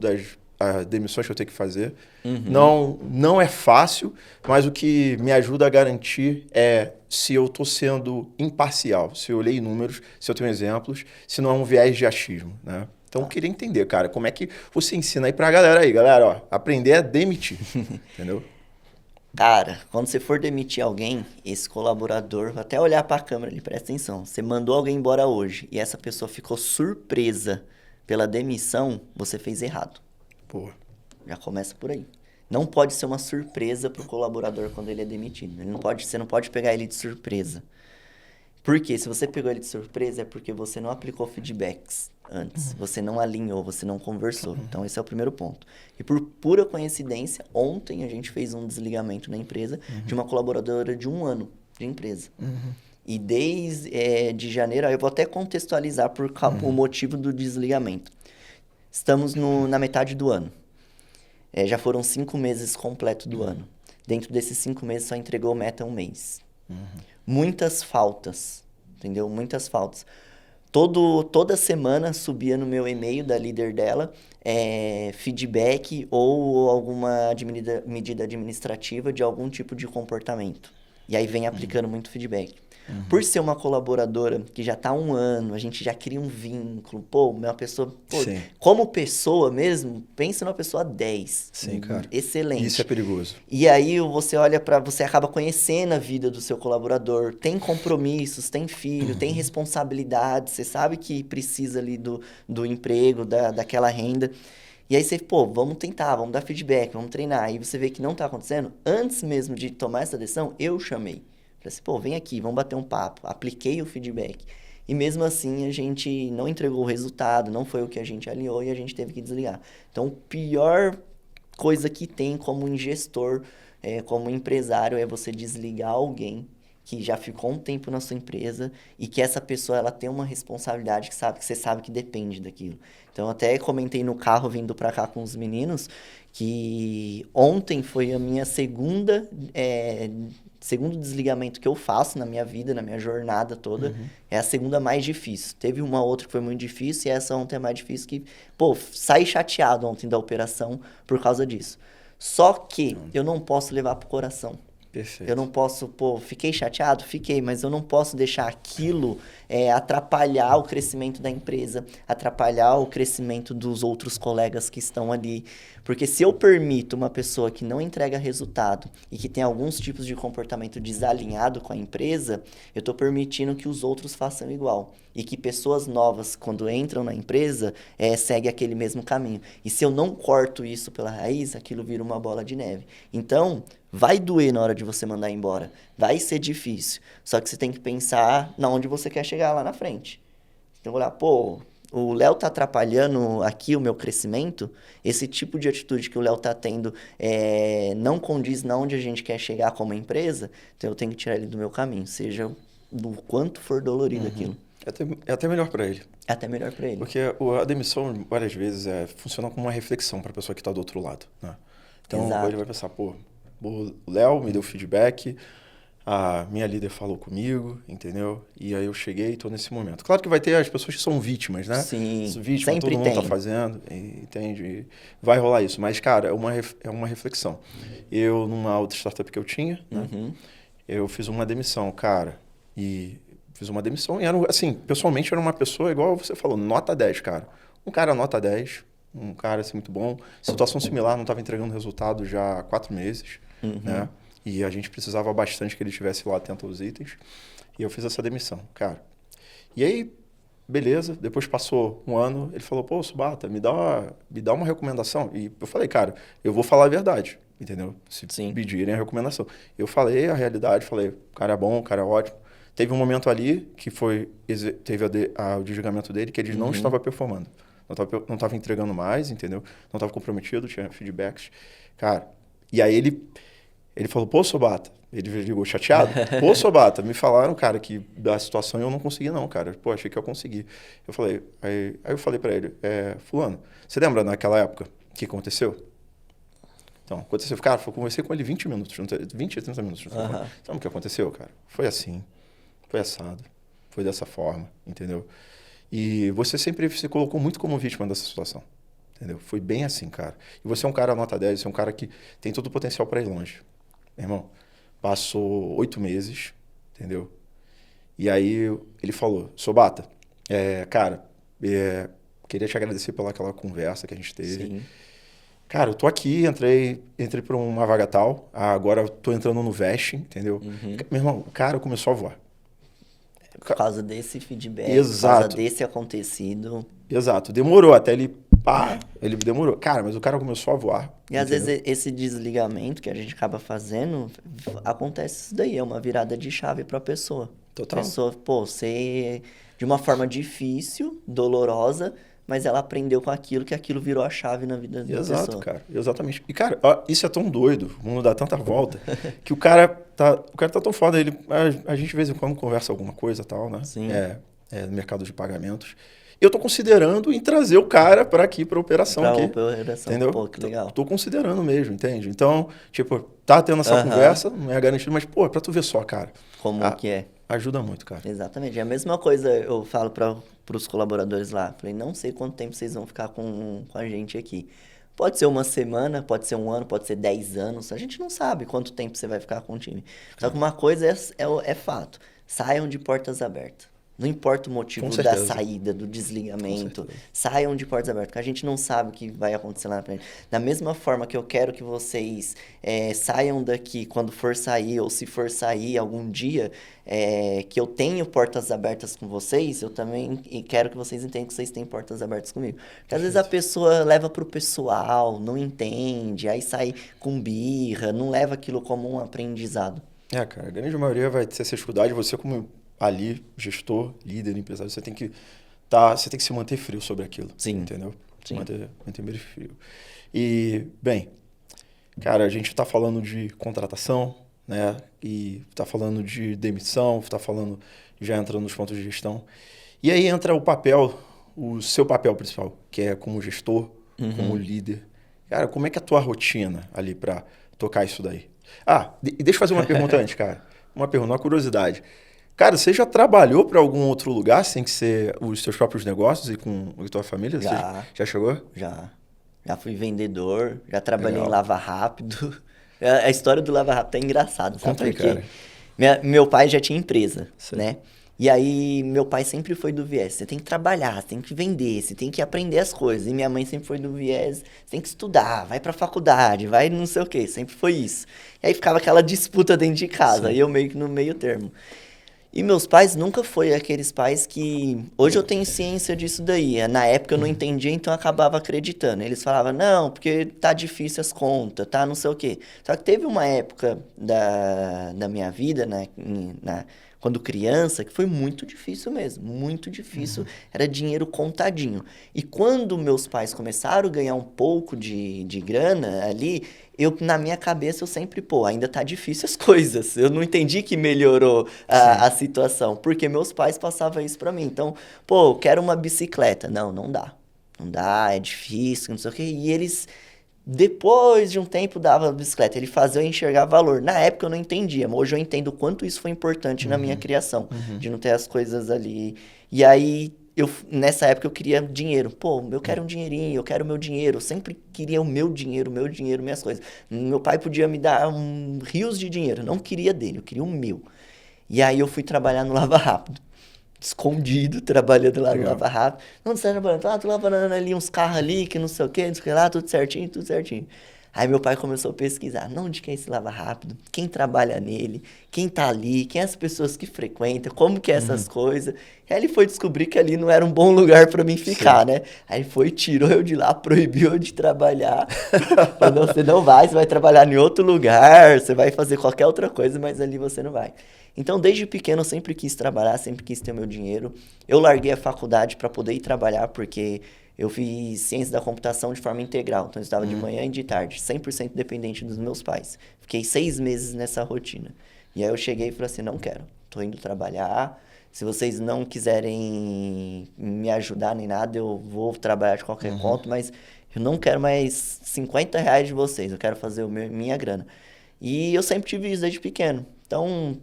as demissões que eu tenho que fazer. Não é fácil, mas o que me ajuda a garantir é se eu estou sendo imparcial, se eu olhei números, se eu tenho exemplos, se não é um viés de achismo, né? Então, eu queria entender, cara, como é que você ensina aí pra galera aí, galera, ó, aprender a demitir, entendeu? Cara, quando você for demitir alguém, esse colaborador, até olhar para a câmera ali, presta atenção. Você mandou alguém embora hoje e essa pessoa ficou surpresa pela demissão, você fez errado. Pô. Já começa por aí. Não pode ser uma surpresa pro colaborador quando ele é demitido. Você não pode pegar ele de surpresa. Por quê? Se você pegou ele de surpresa é porque você não aplicou feedbacks antes. Você não alinhou, você não conversou. Então, esse é o primeiro ponto. E por pura coincidência, ontem a gente fez um desligamento na empresa de uma colaboradora de 1 ano de empresa. E desde de janeiro, eu vou até contextualizar o motivo do desligamento. Estamos na metade do ano. Já foram 5 meses completos do ano. Dentro desses 5 meses, só entregou meta 1 mês. Muitas faltas, entendeu? Muitas faltas. Toda semana subia no meu e-mail da líder dela feedback ou alguma medida administrativa de algum tipo de comportamento. E aí vem aplicando muito feedback. Por ser uma colaboradora que já está há 1 ano, a gente já cria um vínculo. Pô, uma pessoa... como pessoa mesmo, pensa numa pessoa 10. Sim, cara. Excelente. Isso é perigoso. E aí você olha você acaba conhecendo a vida do seu colaborador, tem compromissos, tem filho, tem responsabilidade, você sabe que precisa ali do emprego, daquela renda. E aí você, vamos tentar, vamos dar feedback, vamos treinar. Aí você vê que não está acontecendo. Antes mesmo de tomar essa decisão, eu chamei. Falei assim, vem aqui, vamos bater um papo. Apliquei o feedback. E mesmo assim, a gente não entregou o resultado, não foi o que a gente alinhou e a gente teve que desligar. Então, a pior coisa que tem como gestor, como empresário, é você desligar alguém que já ficou um tempo na sua empresa e que essa pessoa ela tem uma responsabilidade que você sabe que depende daquilo. Então, até comentei no carro vindo para cá com os meninos que ontem foi a minha segundo desligamento que eu faço na minha vida, na minha jornada toda. É a segunda mais difícil. Teve uma outra que foi muito difícil e essa ontem é mais difícil que... saí chateado ontem da operação por causa disso. Só que eu não posso levar pro coração. Perfeito. Eu não posso, fiquei chateado? Fiquei, mas eu não posso deixar aquilo atrapalhar o crescimento da empresa, atrapalhar o crescimento dos outros colegas que estão ali. Porque se eu permito uma pessoa que não entrega resultado e que tem alguns tipos de comportamento desalinhado com a empresa, eu estou permitindo que os outros façam igual. E que pessoas novas, quando entram na empresa, seguem aquele mesmo caminho. E se eu não corto isso pela raiz, aquilo vira uma bola de neve. Então, vai doer na hora de você mandar embora. Vai ser difícil. Só que você tem que pensar na onde você quer chegar lá na frente. Então, olhar, o Léo tá atrapalhando aqui o meu crescimento, esse tipo de atitude que o Léo tá tendo não condiz na onde a gente quer chegar como empresa, então eu tenho que tirar ele do meu caminho, seja do quanto for dolorido aquilo. É até melhor para ele. É até melhor para ele. Porque a demissão, várias vezes, funciona como uma reflexão para a pessoa que está do outro lado, né? Então, Exato. ele vai pensar, o Léo me deu feedback, a minha líder falou comigo, entendeu? E aí eu cheguei e estou nesse momento. Claro que vai ter as pessoas que são vítimas, né? Sim, vítimas, sempre todo mundo está fazendo, entende? E vai rolar isso. Mas, cara, é uma reflexão. Eu, numa outra startup que eu tinha, né? Eu fiz uma demissão, cara, e era, assim, pessoalmente era uma pessoa igual você falou, nota 10, cara. Um cara nota 10, um cara assim muito bom. Situação similar, não estava entregando resultado já há 4 meses, né? E a gente precisava bastante que ele estivesse lá atento aos itens. E eu fiz essa demissão, cara. E aí, beleza, depois passou 1 ano, ele falou, Subata, me dá uma recomendação. E eu falei, cara, eu vou falar a verdade. entendeu? Se Sim. pedirem a recomendação. Eu falei a realidade, falei, o cara é bom, o cara é ótimo. Teve um momento ali que teve o desligamento dele, que ele não estava performando. Não estava entregando mais, entendeu? Não estava comprometido, tinha feedbacks. Cara, e aí ele falou, pô, Sobata, ele ligou chateado. Pô, Sobata, me falaram, cara, que da situação eu não consegui não, cara. Pô, achei que eu consegui. Eu falei, aí eu falei pra ele, fulano, você lembra naquela época que aconteceu? Então, aconteceu, cara, eu conversei com ele 20 minutos, 20, 30 minutos. Sabe o que aconteceu, cara? Foi assim, foi assado, foi dessa forma, entendeu? E você sempre se colocou muito como vítima dessa situação, entendeu? Foi bem assim, cara. E você é um cara nota 10, você é um cara que tem todo o potencial para ir longe. Meu irmão, passou 8 meses, entendeu? E aí ele falou, Sobata, cara, queria te agradecer pelaquela conversa que a gente teve. Sim. Cara, eu tô aqui, entrei por uma vaga tal, agora eu tô entrando no vesting, entendeu? Meu irmão, o cara começou a voar. Por causa desse feedback, Exato. por causa desse acontecido. Exato, demorou até ele, ele demorou. Cara, mas o cara começou a voar. E às entendeu? vezes esse desligamento que a gente acaba fazendo, acontece isso daí, é uma virada de chave pra pessoa. Total. A pessoa, pô, você, de uma forma difícil, dolorosa, mas ela aprendeu com aquilo, que aquilo virou a chave na vida da Exato, pessoa. cara, exatamente. E, cara, ó, isso é tão doido, o mundo dá tanta volta, que o cara tá tão foda, a gente de vez em quando conversa alguma coisa e tal, né? Sim. No mercado de pagamentos. Eu tô considerando em trazer o cara para aqui, pra operação Pra aqui. operação, Entendeu? pô, que legal. Tô considerando mesmo, entende? Então, tipo, tá tendo essa conversa, não é garantido, mas, pô, pra tu ver só, cara. Como que é. Ajuda muito, cara. Exatamente. É a mesma coisa eu falo para os colaboradores lá. Falei, não sei quanto tempo vocês vão ficar com a gente aqui. Pode ser uma semana, pode ser um ano, pode ser 10 anos. A gente não sabe quanto tempo você vai ficar com o time. Só que uma coisa é fato. Saiam de portas abertas. Não importa o motivo Com da certeza. saída, do desligamento. Com certeza. Saiam de portas abertas, porque a gente não sabe o que vai acontecer lá na frente. Da mesma forma que eu quero que vocês saiam daqui quando for sair, ou se for sair algum dia, que eu tenho portas abertas com vocês, eu também quero que vocês entendam que vocês têm portas abertas comigo. Porque às vezes a pessoa leva pro pessoal, não entende, aí sai com birra, não leva aquilo como um aprendizado. Cara, a grande maioria vai ter essa dificuldade. Você, como ali, gestor, líder, empresário, você tem que se manter frio sobre aquilo. Sim. Entendeu? Sim. Manter bem frio. E, bem, cara, a gente está falando de contratação, né? E está falando de demissão, está falando, já entrando nos pontos de gestão. E aí entra o seu papel principal, que é como gestor, como líder. Cara, como é que é a tua rotina ali para tocar isso daí? Deixa eu fazer uma pergunta antes, cara. Uma curiosidade. Cara, você já trabalhou para algum outro lugar sem que ser os seus próprios negócios e com a tua família? Já. Você já chegou? Já fui vendedor, já trabalhei Legal. em Lava Rápido. A história do Lava Rápido é engraçada, sabe Conta aí, por quê? cara. Meu pai já tinha empresa, Sei. né? E aí, meu pai sempre foi do viés, você tem que trabalhar, você tem que vender, você tem que aprender as coisas. E minha mãe sempre foi do viés, você tem que estudar, vai pra faculdade, vai não sei o quê, sempre foi isso. E aí ficava aquela disputa dentro de casa, e eu meio que no meio termo. E meus pais nunca foi aqueles pais que... Hoje eu tenho ciência disso daí. Na época eu não entendia, então eu acabava acreditando. Eles falavam, não, porque tá difícil as contas, tá não sei o quê. Só que teve uma época da minha vida, quando criança, que foi muito difícil mesmo. Muito difícil. Era dinheiro contadinho. E quando meus pais começaram a ganhar um pouco de grana ali... na minha cabeça, eu sempre, ainda tá difícil as coisas. Eu não entendi que melhorou a situação, porque meus pais passavam isso pra mim. Então, eu quero uma bicicleta. Não dá. Não dá, é difícil, não sei o quê. E eles, depois de um tempo, davam a bicicleta. Ele fazia eu enxergar valor. Na época eu não entendia, mas hoje eu entendo o quanto isso foi importante na minha criação, de não ter as coisas ali. E aí... nessa época eu queria dinheiro. Eu quero um dinheirinho, eu quero o meu dinheiro. Eu sempre queria o meu dinheiro, minhas coisas. Meu pai podia me dar rios de dinheiro. Eu não queria dele, eu queria o meu. E aí eu fui trabalhar no Lava Rápido. Escondido, trabalhando lá no Lava Rápido. Onde você tá trabalhando? Tô lavando ali uns carros ali, que não sei o que lá, tudo certinho. Aí meu pai começou a pesquisar, não, onde que é esse Lava Rápido? Quem trabalha nele? Quem tá ali? Quem é as pessoas que frequentam? Como que é essas coisas? Aí ele foi descobrir que ali não era um bom lugar pra mim ficar, né? Aí foi, tirou eu de lá, proibiu eu de trabalhar. Falou, não, você não vai, você vai trabalhar em outro lugar, você vai fazer qualquer outra coisa, mas ali você não vai. Então, desde pequeno, eu sempre quis trabalhar, sempre quis ter o meu dinheiro. Eu larguei a faculdade para poder ir trabalhar, porque eu fiz ciência da computação de forma integral. Então, eu estava de manhã e de tarde, 100% dependente dos meus pais. Fiquei 6 meses nessa rotina. E aí eu cheguei e falei assim, não quero, tô indo trabalhar. Se vocês não quiserem me ajudar nem nada, eu vou trabalhar de qualquer conta, mas eu não quero mais R$ 50 de vocês, eu quero fazer minha grana. E eu sempre tive isso desde pequeno. Então,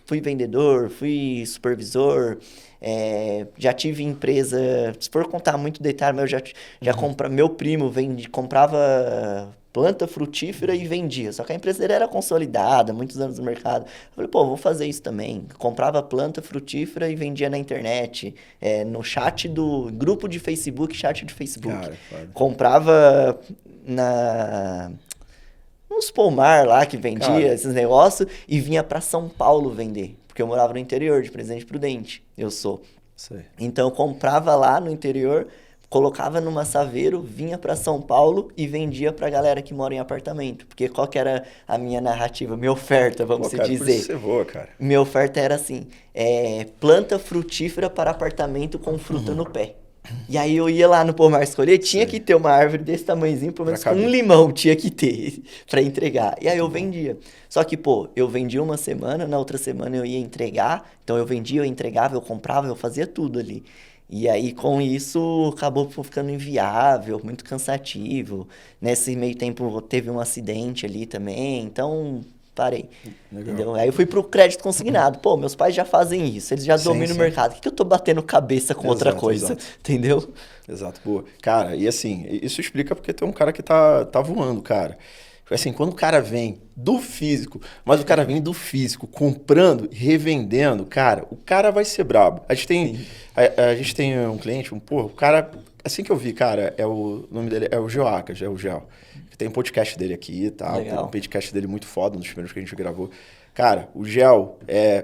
fui vendedor, fui supervisor, já tive empresa, se for contar muito detalhe, mas eu já meu primo comprava planta frutífera e vendia. Só que a empresa dele era consolidada, muitos anos no mercado. Eu falei, pô, vou fazer isso também. Comprava planta frutífera e vendia na internet, no chat do grupo de Facebook, chat de Facebook. Cara, foda. Comprava uns pomar lá que vendia esses negócios e vinha pra São Paulo vender. Porque eu morava no interior de Presidente Prudente. Eu sou. Sei. Então eu comprava lá no interior, colocava numa Saveiro, vinha pra São Paulo e vendia pra galera que mora em apartamento. Porque qual que era a minha narrativa, minha oferta, vamos Pô, cara, por dizer. isso você voa, cara. Minha oferta era assim, planta frutífera para apartamento com fruta no pé. E aí eu ia lá no pomar escolher, tinha que ter uma árvore desse tamanhozinho, pelo menos com um limão tinha que ter pra entregar. E aí eu vendia. Só que, pô, eu vendia uma semana, na outra semana eu ia entregar. Então eu vendia, eu entregava, eu comprava, eu fazia tudo ali. E aí com isso acabou ficando inviável, muito cansativo. Nesse meio tempo teve um acidente ali também, então parei. Legal. Entendeu? Aí eu fui pro crédito consignado. Pô, meus pais já fazem isso, eles já dominam o mercado. Por que eu tô batendo cabeça com outra coisa? Exato. Entendeu? Exato, boa. Cara, e assim, isso explica porque tem um cara que tá voando, cara. Assim, quando o cara vem do físico, mas o cara vem do físico, comprando, revendendo, cara, o cara vai ser brabo. A gente tem um cliente, o cara, assim que eu vi, cara, o nome dele é o Geoacas, é o Gel. Tem um podcast dele aqui e tal, tem um podcast dele muito foda, um dos primeiros que a gente gravou. Cara, o Gel,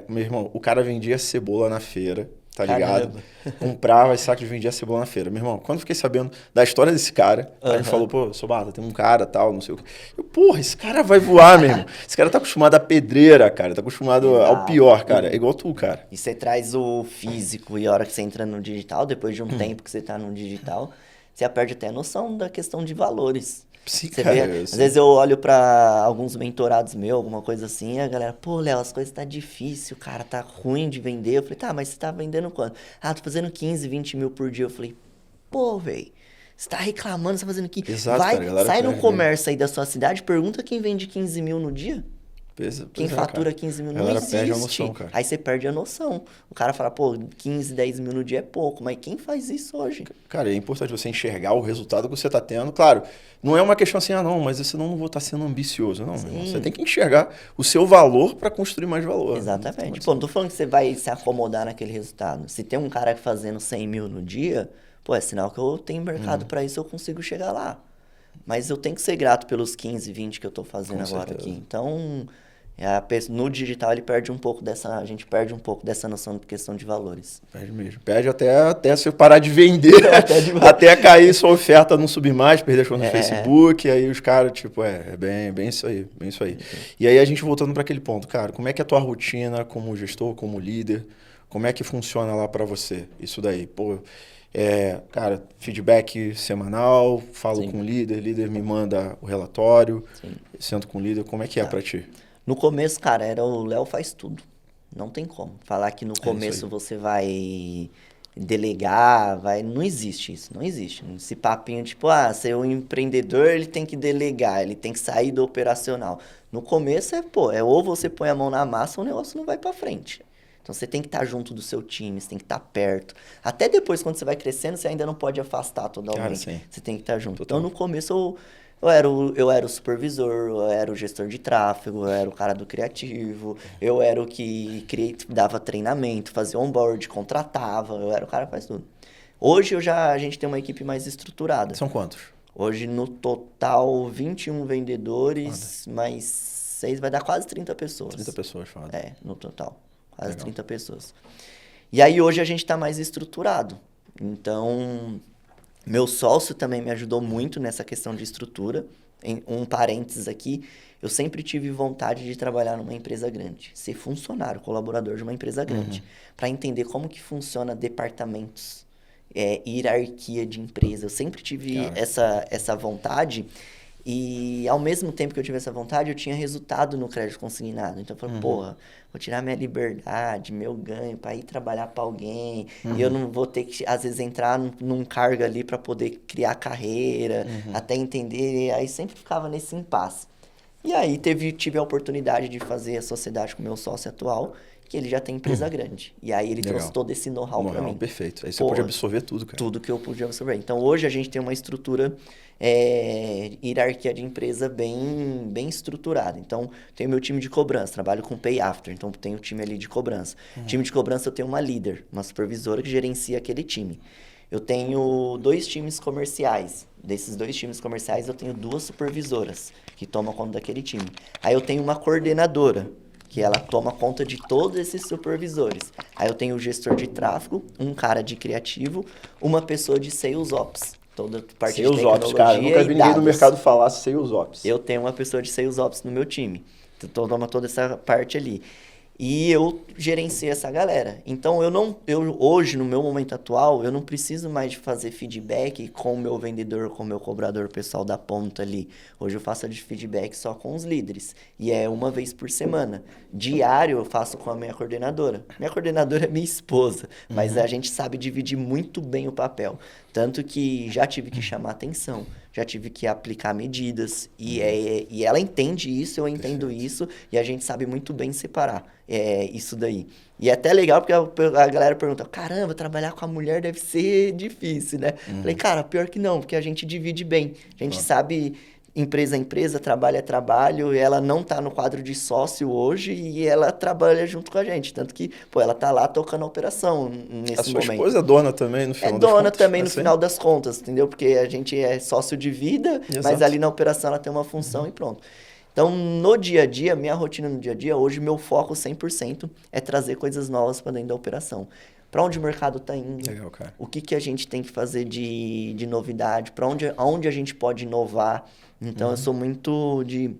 meu irmão, o cara vendia cebola na feira, tá ligado? Comprava esse saco de vendia cebola na feira. Meu irmão, quando eu fiquei sabendo da história desse cara, a gente falou, pô, Sobata, tem um cara tal, não sei o quê. Porra, esse cara vai voar, meu irmão. Esse cara tá acostumado à pedreira, cara. Tá acostumado ao pior, cara. É igual tu, cara. E você traz o físico e a hora que você entra no digital, depois de um tempo que você tá no digital, você perde até a noção da questão de valores. Sim, Você cara, vê, às vezes eu olho pra alguns mentorados meus, alguma coisa assim, e a galera, pô, Léo, as coisas tá difícil, cara, tá ruim de vender. Eu falei, tá, mas você tá vendendo quanto? Ah, tô fazendo 15, 20 mil por dia. Eu falei, pô, velho, você tá reclamando, você tá fazendo 15. Exato, vai, cara, sai no comércio aí da sua cidade, pergunta quem vende 15 mil no dia. Quem fatura 15 mil não existe. Perde a noção, cara. Aí você perde a noção. O cara fala, pô, 15, 10 mil no dia é pouco, mas quem faz isso hoje? Cara, é importante você enxergar o resultado que você tá tendo. Claro, não é uma questão assim, não, mas senão não vou estar sendo ambicioso. Não, irmão, você tem que enxergar o seu valor para construir mais valor. Exatamente. Pô, não tô falando que você vai se acomodar naquele resultado. Se tem um cara fazendo 100 mil no dia, pô, é sinal que eu tenho mercado para isso, eu consigo chegar lá. Mas eu tenho que ser grato pelos 15, 20 que eu tô fazendo agora aqui. Então... no digital ele perde um pouco a gente perde um pouco dessa noção de questão de valores. Perde mesmo. Perde até você parar de vender, até cair sua oferta não subir mais, perder as contas no Facebook, aí os caras, tipo, bem isso aí, bem isso aí. E aí a gente voltando para aquele ponto, cara, como é que é a tua rotina como gestor, como líder, como é que funciona lá para você? Isso daí, pô, cara, feedback semanal, falo com o líder me manda o relatório, sento com o líder, como é que é para ti? No começo, cara, era o Léo faz tudo. Não tem como. Falar que no começo você vai delegar, não existe isso, não existe. Esse papinho tipo, ser um empreendedor, ele tem que delegar, ele tem que sair do operacional. No começo ou você põe a mão na massa ou o negócio não vai pra frente. Então você tem que estar junto do seu time, você tem que estar perto. Até depois, quando você vai crescendo, você ainda não pode afastar totalmente. Cara, você tem que estar junto. Total. Então no começo eu era o supervisor, eu era o gestor de tráfego, eu era o cara do criativo, eu era o que dava treinamento, fazia onboard, contratava, eu era o cara que faz tudo. Hoje a gente tem uma equipe mais estruturada. São quantos? Hoje, no total, 21 vendedores, mais 6, vai dar quase 30 pessoas. 30 pessoas, foda. No total. Quase Legal. 30 pessoas. E aí, hoje, a gente está mais estruturado. Então, meu sócio também me ajudou muito nessa questão de estrutura. Um parênteses aqui, eu sempre tive vontade de trabalhar numa empresa grande. Ser funcionário, colaborador de uma empresa grande. Para entender como que funciona departamentos. Hierarquia de empresa. Eu sempre tive essa vontade e, ao mesmo tempo que eu tive essa vontade, eu tinha resultado no crédito consignado. Então, eu falei, porra, vou tirar minha liberdade, meu ganho para ir trabalhar para alguém e eu não vou ter que, às vezes, entrar num cargo ali para poder criar carreira, até entender. Aí, sempre ficava nesse impasse. E aí, tive a oportunidade de fazer a sociedade com o meu sócio atual, que ele já tem empresa grande. E aí ele trouxe todo esse know-how para mim. Perfeito. Aí você pode absorver tudo, cara. Tudo que eu podia absorver. Então, hoje a gente tem uma estrutura, hierarquia de empresa bem estruturada. Então, tenho meu time de cobrança, trabalho com Pay After. Então, tenho o time ali de cobrança. Time de cobrança, eu tenho uma líder, uma supervisora que gerencia aquele time. Eu tenho 2 times comerciais. Desses 2 times comerciais, eu tenho 2 supervisoras que tomam conta daquele time. Aí, eu tenho uma coordenadora, que ela toma conta de todos esses supervisores. Aí eu tenho o gestor de tráfego, um cara de criativo, uma pessoa de Sales Ops. Toda parte de tecnologia Ops, cara. Nunca vi ninguém no mercado falar Sales Ops. Eu tenho uma pessoa de Sales Ops no meu time. Então, toma toda essa parte ali. E eu gerencio essa galera. Então, hoje, no meu momento atual, eu não preciso mais de fazer feedback com o meu vendedor, com o meu cobrador pessoal da ponta ali. Hoje eu faço de feedback só com os líderes. E é uma vez por semana. Diário eu faço com a minha coordenadora. Minha coordenadora é minha esposa, mas a gente sabe dividir muito bem o papel. Tanto que já tive que chamar atenção, já tive que aplicar medidas. E ela entende isso, eu entendo isso, e a gente sabe muito bem separar isso daí. E é até legal porque a galera pergunta, caramba, trabalhar com a mulher deve ser difícil, né? Falei, cara, pior que não, porque a gente divide bem. A gente sabe, empresa a empresa, trabalho a trabalho, e ela não tá no quadro de sócio hoje e ela trabalha junto com a gente. Tanto que, ela tá lá tocando a operação nesse momento. A sua esposa é dona também, no final das contas? É dona também no final das contas, entendeu? Porque a gente é sócio de vida, mas ali na operação ela tem uma função e pronto. Então, no dia a dia, minha rotina no dia a dia, hoje, meu foco 100% é trazer coisas novas para dentro da operação. Para onde o mercado está indo, legal, cara. O que a gente tem que fazer de novidade, aonde a gente pode inovar. Então, eu sou muito de...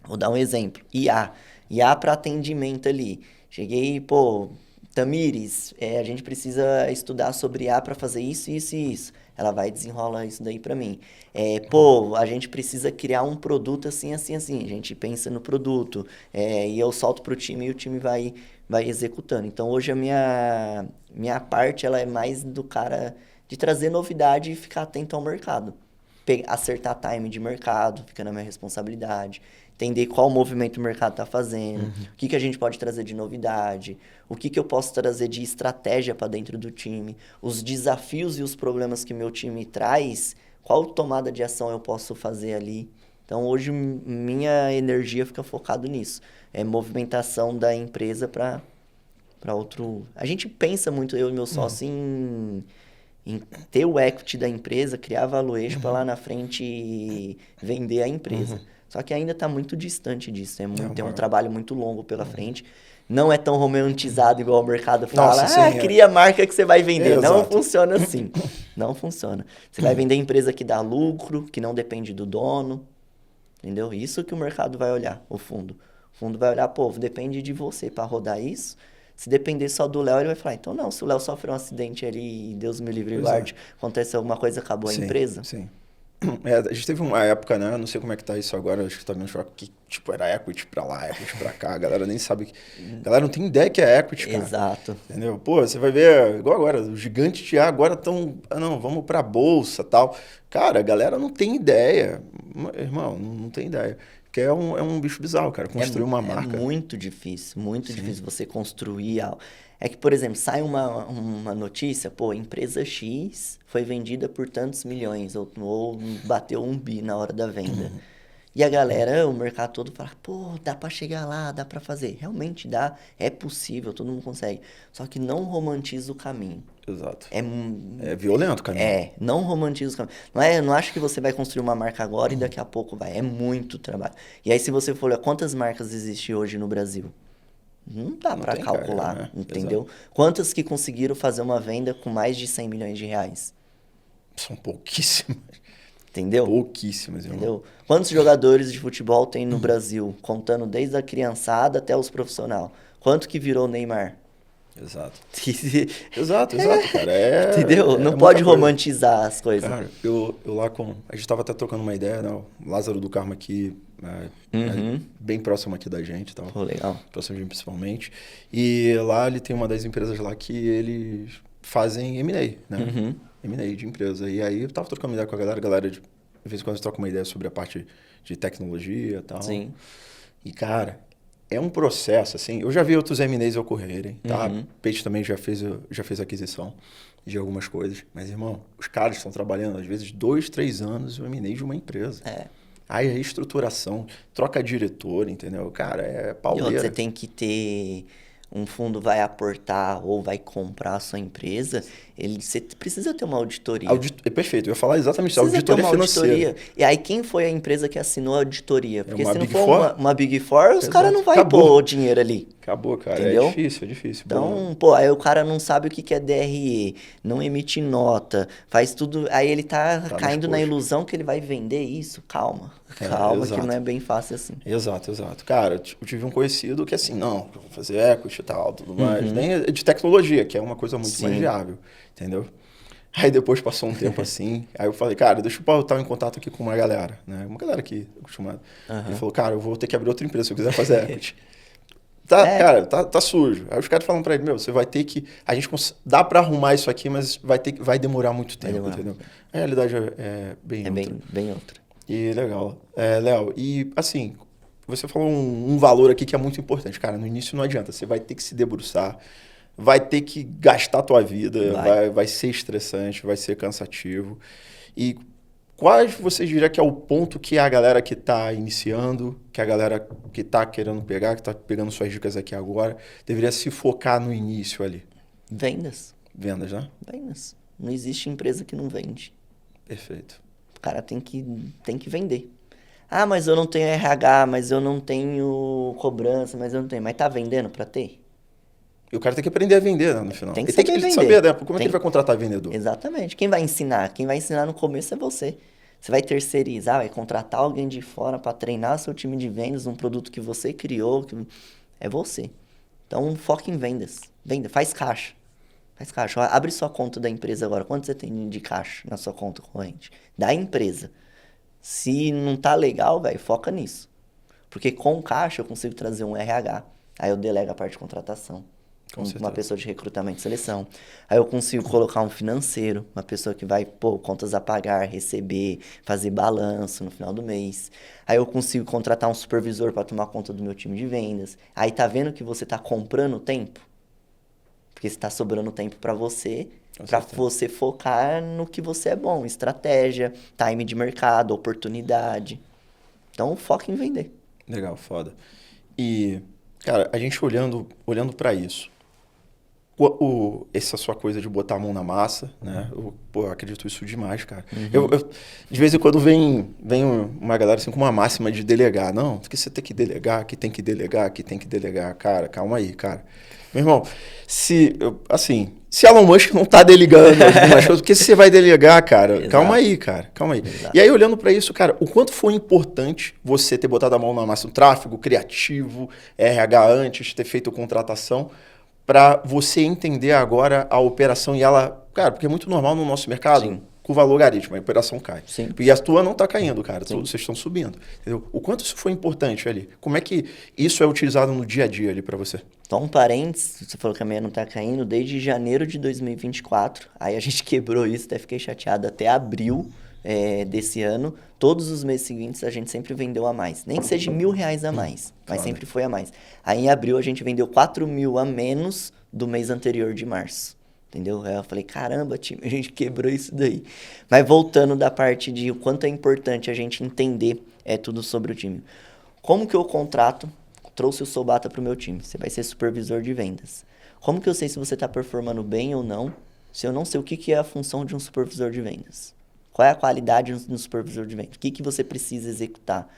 Vou dar um exemplo. IA para atendimento ali. Cheguei, Tamires, a gente precisa estudar sobre IA para fazer isso, isso e isso. Ela vai desenrolar isso daí para mim. A gente precisa criar um produto assim, assim, assim. A gente pensa no produto. E eu solto pro time e o time vai executando. Então, hoje a minha parte ela é mais do cara de trazer novidade e ficar atento ao mercado. Acertar time de mercado, fica na minha responsabilidade. Entender qual movimento o mercado está fazendo, o que a gente pode trazer de novidade, o que eu posso trazer de estratégia para dentro do time, os desafios e os problemas que meu time traz, qual tomada de ação eu posso fazer ali. Então, hoje, minha energia fica focada nisso. É movimentação da empresa para outro... A gente pensa muito, eu e meu sócio, em ter o equity da empresa, criar valuation para lá na frente vender a empresa. Só que ainda está muito distante disso. Tem um trabalho muito longo pela frente. Não é tão romantizado igual o mercado fala. Cria a marca que você vai vender. Não funciona assim. Não funciona. Você vai vender empresa que dá lucro, que não depende do dono. Entendeu? Isso que o mercado vai olhar, o fundo. O fundo vai olhar, depende de você para rodar isso. Se depender só do Léo, ele vai falar, então não, se o Léo sofreu um acidente ali, Deus me livre e guarde, acontece alguma coisa, acabou a empresa. Sim. A gente teve uma época, né? Não sei como é que tá isso agora, acho que tá menos fraco, que era equity pra lá, equity pra cá, a galera nem sabe. A galera não tem ideia que é equity, cara. Exato. Entendeu? Você vai ver, igual agora, os gigantes de A agora estão, vamos pra bolsa e tal. Cara, a galera não tem ideia. Irmão, não tem ideia. Porque é um bicho bizarro, cara, construir uma marca. É muito difícil você construir algo. É que, por exemplo, sai uma notícia, empresa X foi vendida por tantos milhões, ou bateu 1 bi na hora da venda. E a galera, o mercado todo fala, pô, dá pra chegar lá, dá pra fazer. Realmente dá, é possível, todo mundo consegue. Só que não romantiza o caminho. Exato. É, É violento o caminho. não romantiza o caminho. Não acho que você vai construir uma marca agora e daqui a pouco vai. É muito trabalho. E aí, se você for olhar quantas marcas existem hoje no Brasil, não dá pra tem calcular, cara, né? entendeu? Exato. Quantas que conseguiram fazer uma venda com mais de 100 milhões de reais? São pouquíssimas. Entendeu? Pouquíssimas, irmão. Entendeu? Quantos jogadores de futebol tem no Brasil, contando desde a criançada até os profissionais? Quanto que virou Neymar? Exato. Exato, cara. Entendeu? Não muita pode coisa. romantizar as coisas. Cara, eu lá com... A gente tava até trocando uma ideia, né? O Lázaro do Carmo aqui, bem próximo aqui da gente e tal. Pô, legal. Próximo de mim, principalmente. E lá ele tem uma das empresas lá que eles fazem M&A, né? M&A de empresa. E aí eu tava trocando uma ideia com a galera de vez em quando a gente troca uma ideia sobre a parte de tecnologia e tal. Sim. E, cara, é um processo, assim... Eu já vi outros M&As ocorrerem, tá? Peixe também já fez aquisição de algumas coisas. Mas, irmão, os caras estão trabalhando, às vezes, 2, 3 anos no M&A de uma empresa. Aí a reestruturação, troca diretor, entendeu? Cara, é E pauleira. outra, você tem que ter... Um fundo vai aportar ou vai comprar a sua empresa, você precisa ter uma auditoria. Perfeito, eu ia falar exatamente isso. Precisa ter Auditoria uma financeira. auditoria. E aí, quem foi a empresa que assinou a auditoria? Porque uma se não Big for Four? uma Big Four, os Exato. caras não vão Acabou. pôr o dinheiro ali. Acabou, cara. Entendeu? É difícil. Então, pô, aí o cara não sabe o que é DRE, não emite nota, faz tudo. Aí ele tá caindo na ilusão que ele vai vender isso. Calma, calma, que exato. não é bem fácil assim. Exato. Cara, eu tive um conhecido que assim, não, eu vou fazer equity e tal, tudo mais. Nem é de tecnologia, que é uma coisa muito mais viável, entendeu? Aí depois passou um tempo assim, aí eu falei, cara, deixa eu estar em contato aqui com uma galera, né? Uma galera aqui, acostumada. Ele falou, cara, eu vou ter que abrir outra empresa se eu quiser fazer equity. Cara, tá sujo. Aí os caras falam pra ele, você vai ter que... dá pra arrumar isso aqui, mas vai demorar muito tempo, entendeu? A realidade é bem outra. Bem outra. E legal. Léo, e assim, você falou um valor aqui que é muito importante. Cara, no início não adianta, você vai ter que se debruçar, vai ter que gastar a tua vida, vai ser estressante, vai ser cansativo. E quais você diria que é o ponto que a galera que está iniciando, que a galera que está querendo pegar, que está pegando suas dicas aqui agora, deveria se focar no início ali? Vendas. Vendas, né? Vendas. Não existe empresa que não vende. Perfeito. O cara tem que vender. Ah, mas eu não tenho RH, mas eu não tenho cobrança, mas eu não tenho. Mas tá vendendo para ter? E o cara tem que aprender a vender, né, no final. Tem que ele tem que saber saber, vender. né? Como é que ele vai contratar vendedor? Exatamente. Quem vai ensinar? Quem vai ensinar no começo é você. Você vai terceirizar, vai contratar alguém de fora para treinar seu time de vendas, um produto que você criou, é você. Então, foca em vendas. Venda, faz caixa. Faz caixa. Abre sua conta da empresa agora. Quanto você tem de caixa na sua conta corrente? Da empresa. Se não tá legal, velho, foca nisso. Porque com caixa eu consigo trazer um RH. Aí eu delego a parte de contratação. Uma pessoa de recrutamento e seleção. Aí eu consigo colocar um financeiro, uma pessoa que vai, contas a pagar, receber, fazer balanço no final do mês. Aí eu consigo contratar um supervisor para tomar conta do meu time de vendas. Aí tá vendo que você tá comprando tempo? Porque está sobrando tempo para você focar no que você é bom. Estratégia, time de mercado, oportunidade. Então, foca em vender. Legal, foda. E, cara, a gente olhando para isso, essa sua coisa de botar a mão na massa, né? Eu acredito isso demais, cara. De vez em quando vem uma galera assim com uma máxima de delegar. Não, porque você tem que delegar, que tem que delegar, que tem que delegar. Cara, calma aí, cara. Meu irmão, se Elon Musk não tá delegando algumas coisas, por que você vai delegar, cara? Exato. Calma aí, cara. Calma aí. Exato. E aí, olhando para isso, cara, o quanto foi importante você ter botado a mão na massa, o tráfego criativo, RH antes, ter feito contratação, para você entender agora a operação e ela... Cara, porque é muito normal no nosso mercado, Sim. com o logaritmo, a operação cai. Sim. E a tua não está caindo, cara. Sim. Vocês estão subindo. Entendeu? O quanto isso foi importante ali? Como é que isso é utilizado no dia a dia ali para você? Só um parênteses, você falou que a meia não tá caindo desde janeiro de 2024. Aí a gente quebrou isso, até fiquei chateado. Até abril desse ano, todos os meses seguintes a gente sempre vendeu a mais. Nem que seja R$1.000 a mais, mas sempre foi a mais. Aí em abril a gente vendeu 4.000 a menos do mês anterior de março. entendeu? Aí eu falei, caramba, time, a gente quebrou isso daí. Mas voltando da parte de o quanto é importante a gente entender tudo sobre o time. Como que eu contrato, trouxe o Sobata para o meu time? Você vai ser supervisor de vendas. Como que eu sei se você está performando bem ou não, se eu não sei o que é a função de um supervisor de vendas? Qual é a qualidade de um supervisor de vendas? O que você precisa executar?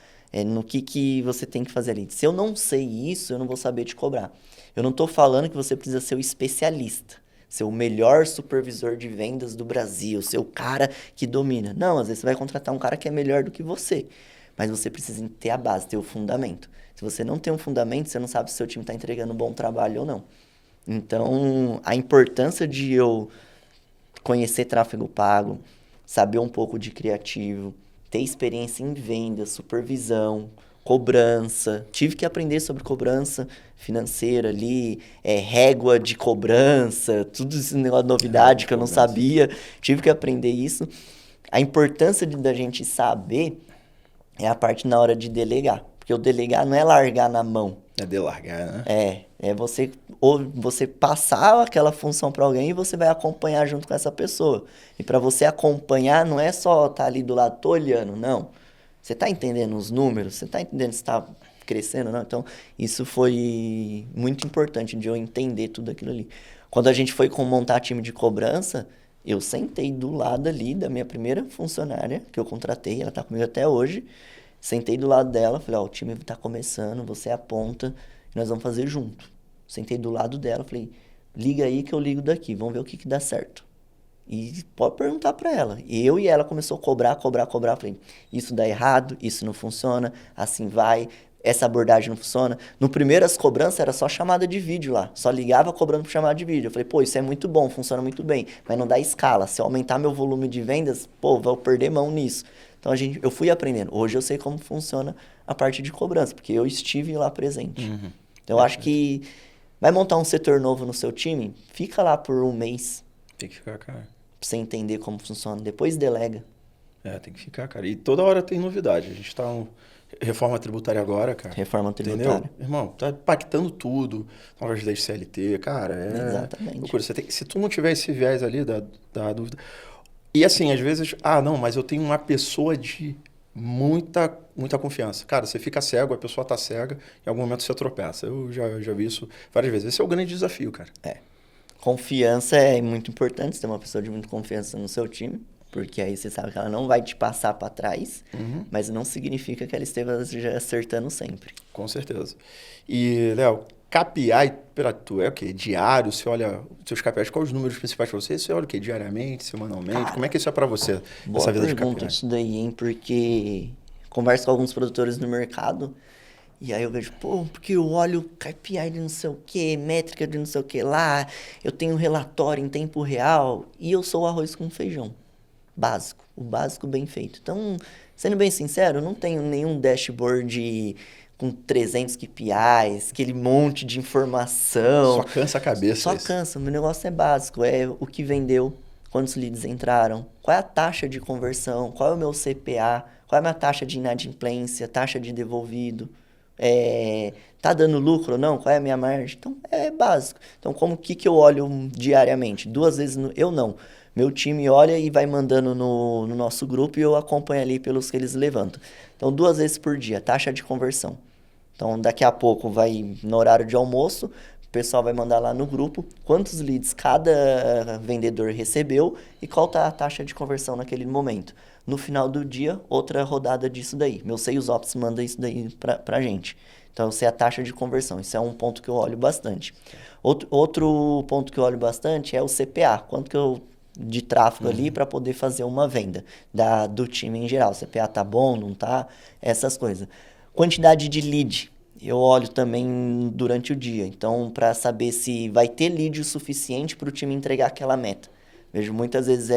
No que você tem que fazer ali. Se eu não sei isso, eu não vou saber te cobrar. Eu não estou falando que você precisa ser o especialista, ser o melhor supervisor de vendas do Brasil, ser o cara que domina. Não, às vezes você vai contratar um cara que é melhor do que você, mas você precisa ter a base, ter o fundamento. Se você não tem um fundamento, você não sabe se seu time está entregando um bom trabalho ou não. Então, a importância de eu conhecer tráfego pago, saber um pouco de criativo, ter experiência em vendas, supervisão, cobrança. Tive que aprender sobre cobrança financeira ali, régua de cobrança, tudo esse negócio de novidade que eu não sabia. Tive que aprender isso. A importância da gente saber é a parte na hora de delegar. Porque o delegar não é largar na mão. É delargar, né? É você passar aquela função para alguém e você vai acompanhar junto com essa pessoa. E para você acompanhar, não é só estar ali do lado, tô olhando, não. Você está entendendo os números? Você está entendendo se está crescendo, não? Então, isso foi muito importante de eu entender tudo aquilo ali. Quando a gente foi montar time de cobrança, eu sentei do lado ali da minha primeira funcionária, que eu contratei, ela está comigo até hoje. Sentei do lado dela, falei, ó, o time tá começando, você aponta, nós vamos fazer junto. Sentei do lado dela, falei, liga aí que eu ligo daqui, vamos ver o que dá certo. E pode perguntar pra ela. Eu e ela começou a cobrar, falei, isso dá errado, isso não funciona, assim vai, essa abordagem não funciona. No primeiro, as cobranças era só chamada de vídeo lá, só ligava cobrando por chamada de vídeo. Eu falei, pô, isso é muito bom, funciona muito bem, mas não dá escala. Se eu aumentar meu volume de vendas, pô, vou perder mão nisso. Então, eu fui aprendendo. Hoje eu sei como funciona a parte de cobrança, porque eu estive lá presente. Uhum. Então, eu acho que vai montar um setor novo no seu time, fica lá por um mês. Tem que ficar, cara. Pra você entender como funciona. Depois delega. Tem que ficar, cara. E toda hora tem novidade. A gente tá reforma tributária agora, cara. Reforma tributária. Entendeu? Irmão, tá impactando tudo. Novas leis CLT, cara. Exatamente. Loucura. Se tu não tiver esse viés ali da dúvida... E assim, às vezes, não, mas eu tenho uma pessoa de muita confiança. Cara, você fica cego, a pessoa tá cega, em algum momento você tropeça. Eu já vi isso várias vezes. Esse é o grande desafio, cara. Confiança é muito importante, você ter uma pessoa de muita confiança no seu time, porque aí você sabe que ela não vai te passar para trás, mas não significa que ela esteja acertando sempre. Com certeza. E, Léo, KPI para tu é o quê? Diário? Você olha os seus KPIs, quais os números principais para você? Você olha o quê? Diariamente, semanalmente? Cara, como é que isso é para você, essa vida de KPI? Isso daí, hein? Porque converso com alguns produtores no mercado e aí eu vejo, pô, porque eu olho KPI de não sei o quê, métrica de não sei o quê lá, eu tenho um relatório em tempo real e eu sou o arroz com feijão. Básico. O básico bem feito. Então, sendo bem sincero, eu não tenho nenhum dashboard com 300 KPIs, aquele monte de informação. Só cansa a cabeça. Só cansa. O meu negócio é básico. É o que vendeu, quantos leads entraram, qual é a taxa de conversão, qual é o meu CPA, qual é a minha taxa de inadimplência, taxa de devolvido. Tá dando lucro ou não? Qual é a minha margem? Então, é básico. Então, como que eu olho diariamente? 2 vezes, eu não. Meu time olha e vai mandando no nosso grupo e eu acompanho ali pelos que eles levantam. Então, 2 vezes por dia, taxa de conversão. Então, daqui a pouco, no horário de almoço, o pessoal vai mandar lá no grupo quantos leads cada vendedor recebeu e qual tá a taxa de conversão naquele momento. No final do dia, outra rodada disso daí. Meu Sales Ops manda isso daí pra gente. Então, eu sei a taxa de conversão. Isso é um ponto que eu olho bastante. Outro ponto que eu olho bastante é o CPA. Quanto que eu de tráfego ali para poder fazer uma venda do time em geral. O CPA tá bom, não tá? Essas coisas. Quantidade de lead. Eu olho também durante o dia. Então, para saber se vai ter lead o suficiente para o time entregar aquela meta. Vejo muitas vezes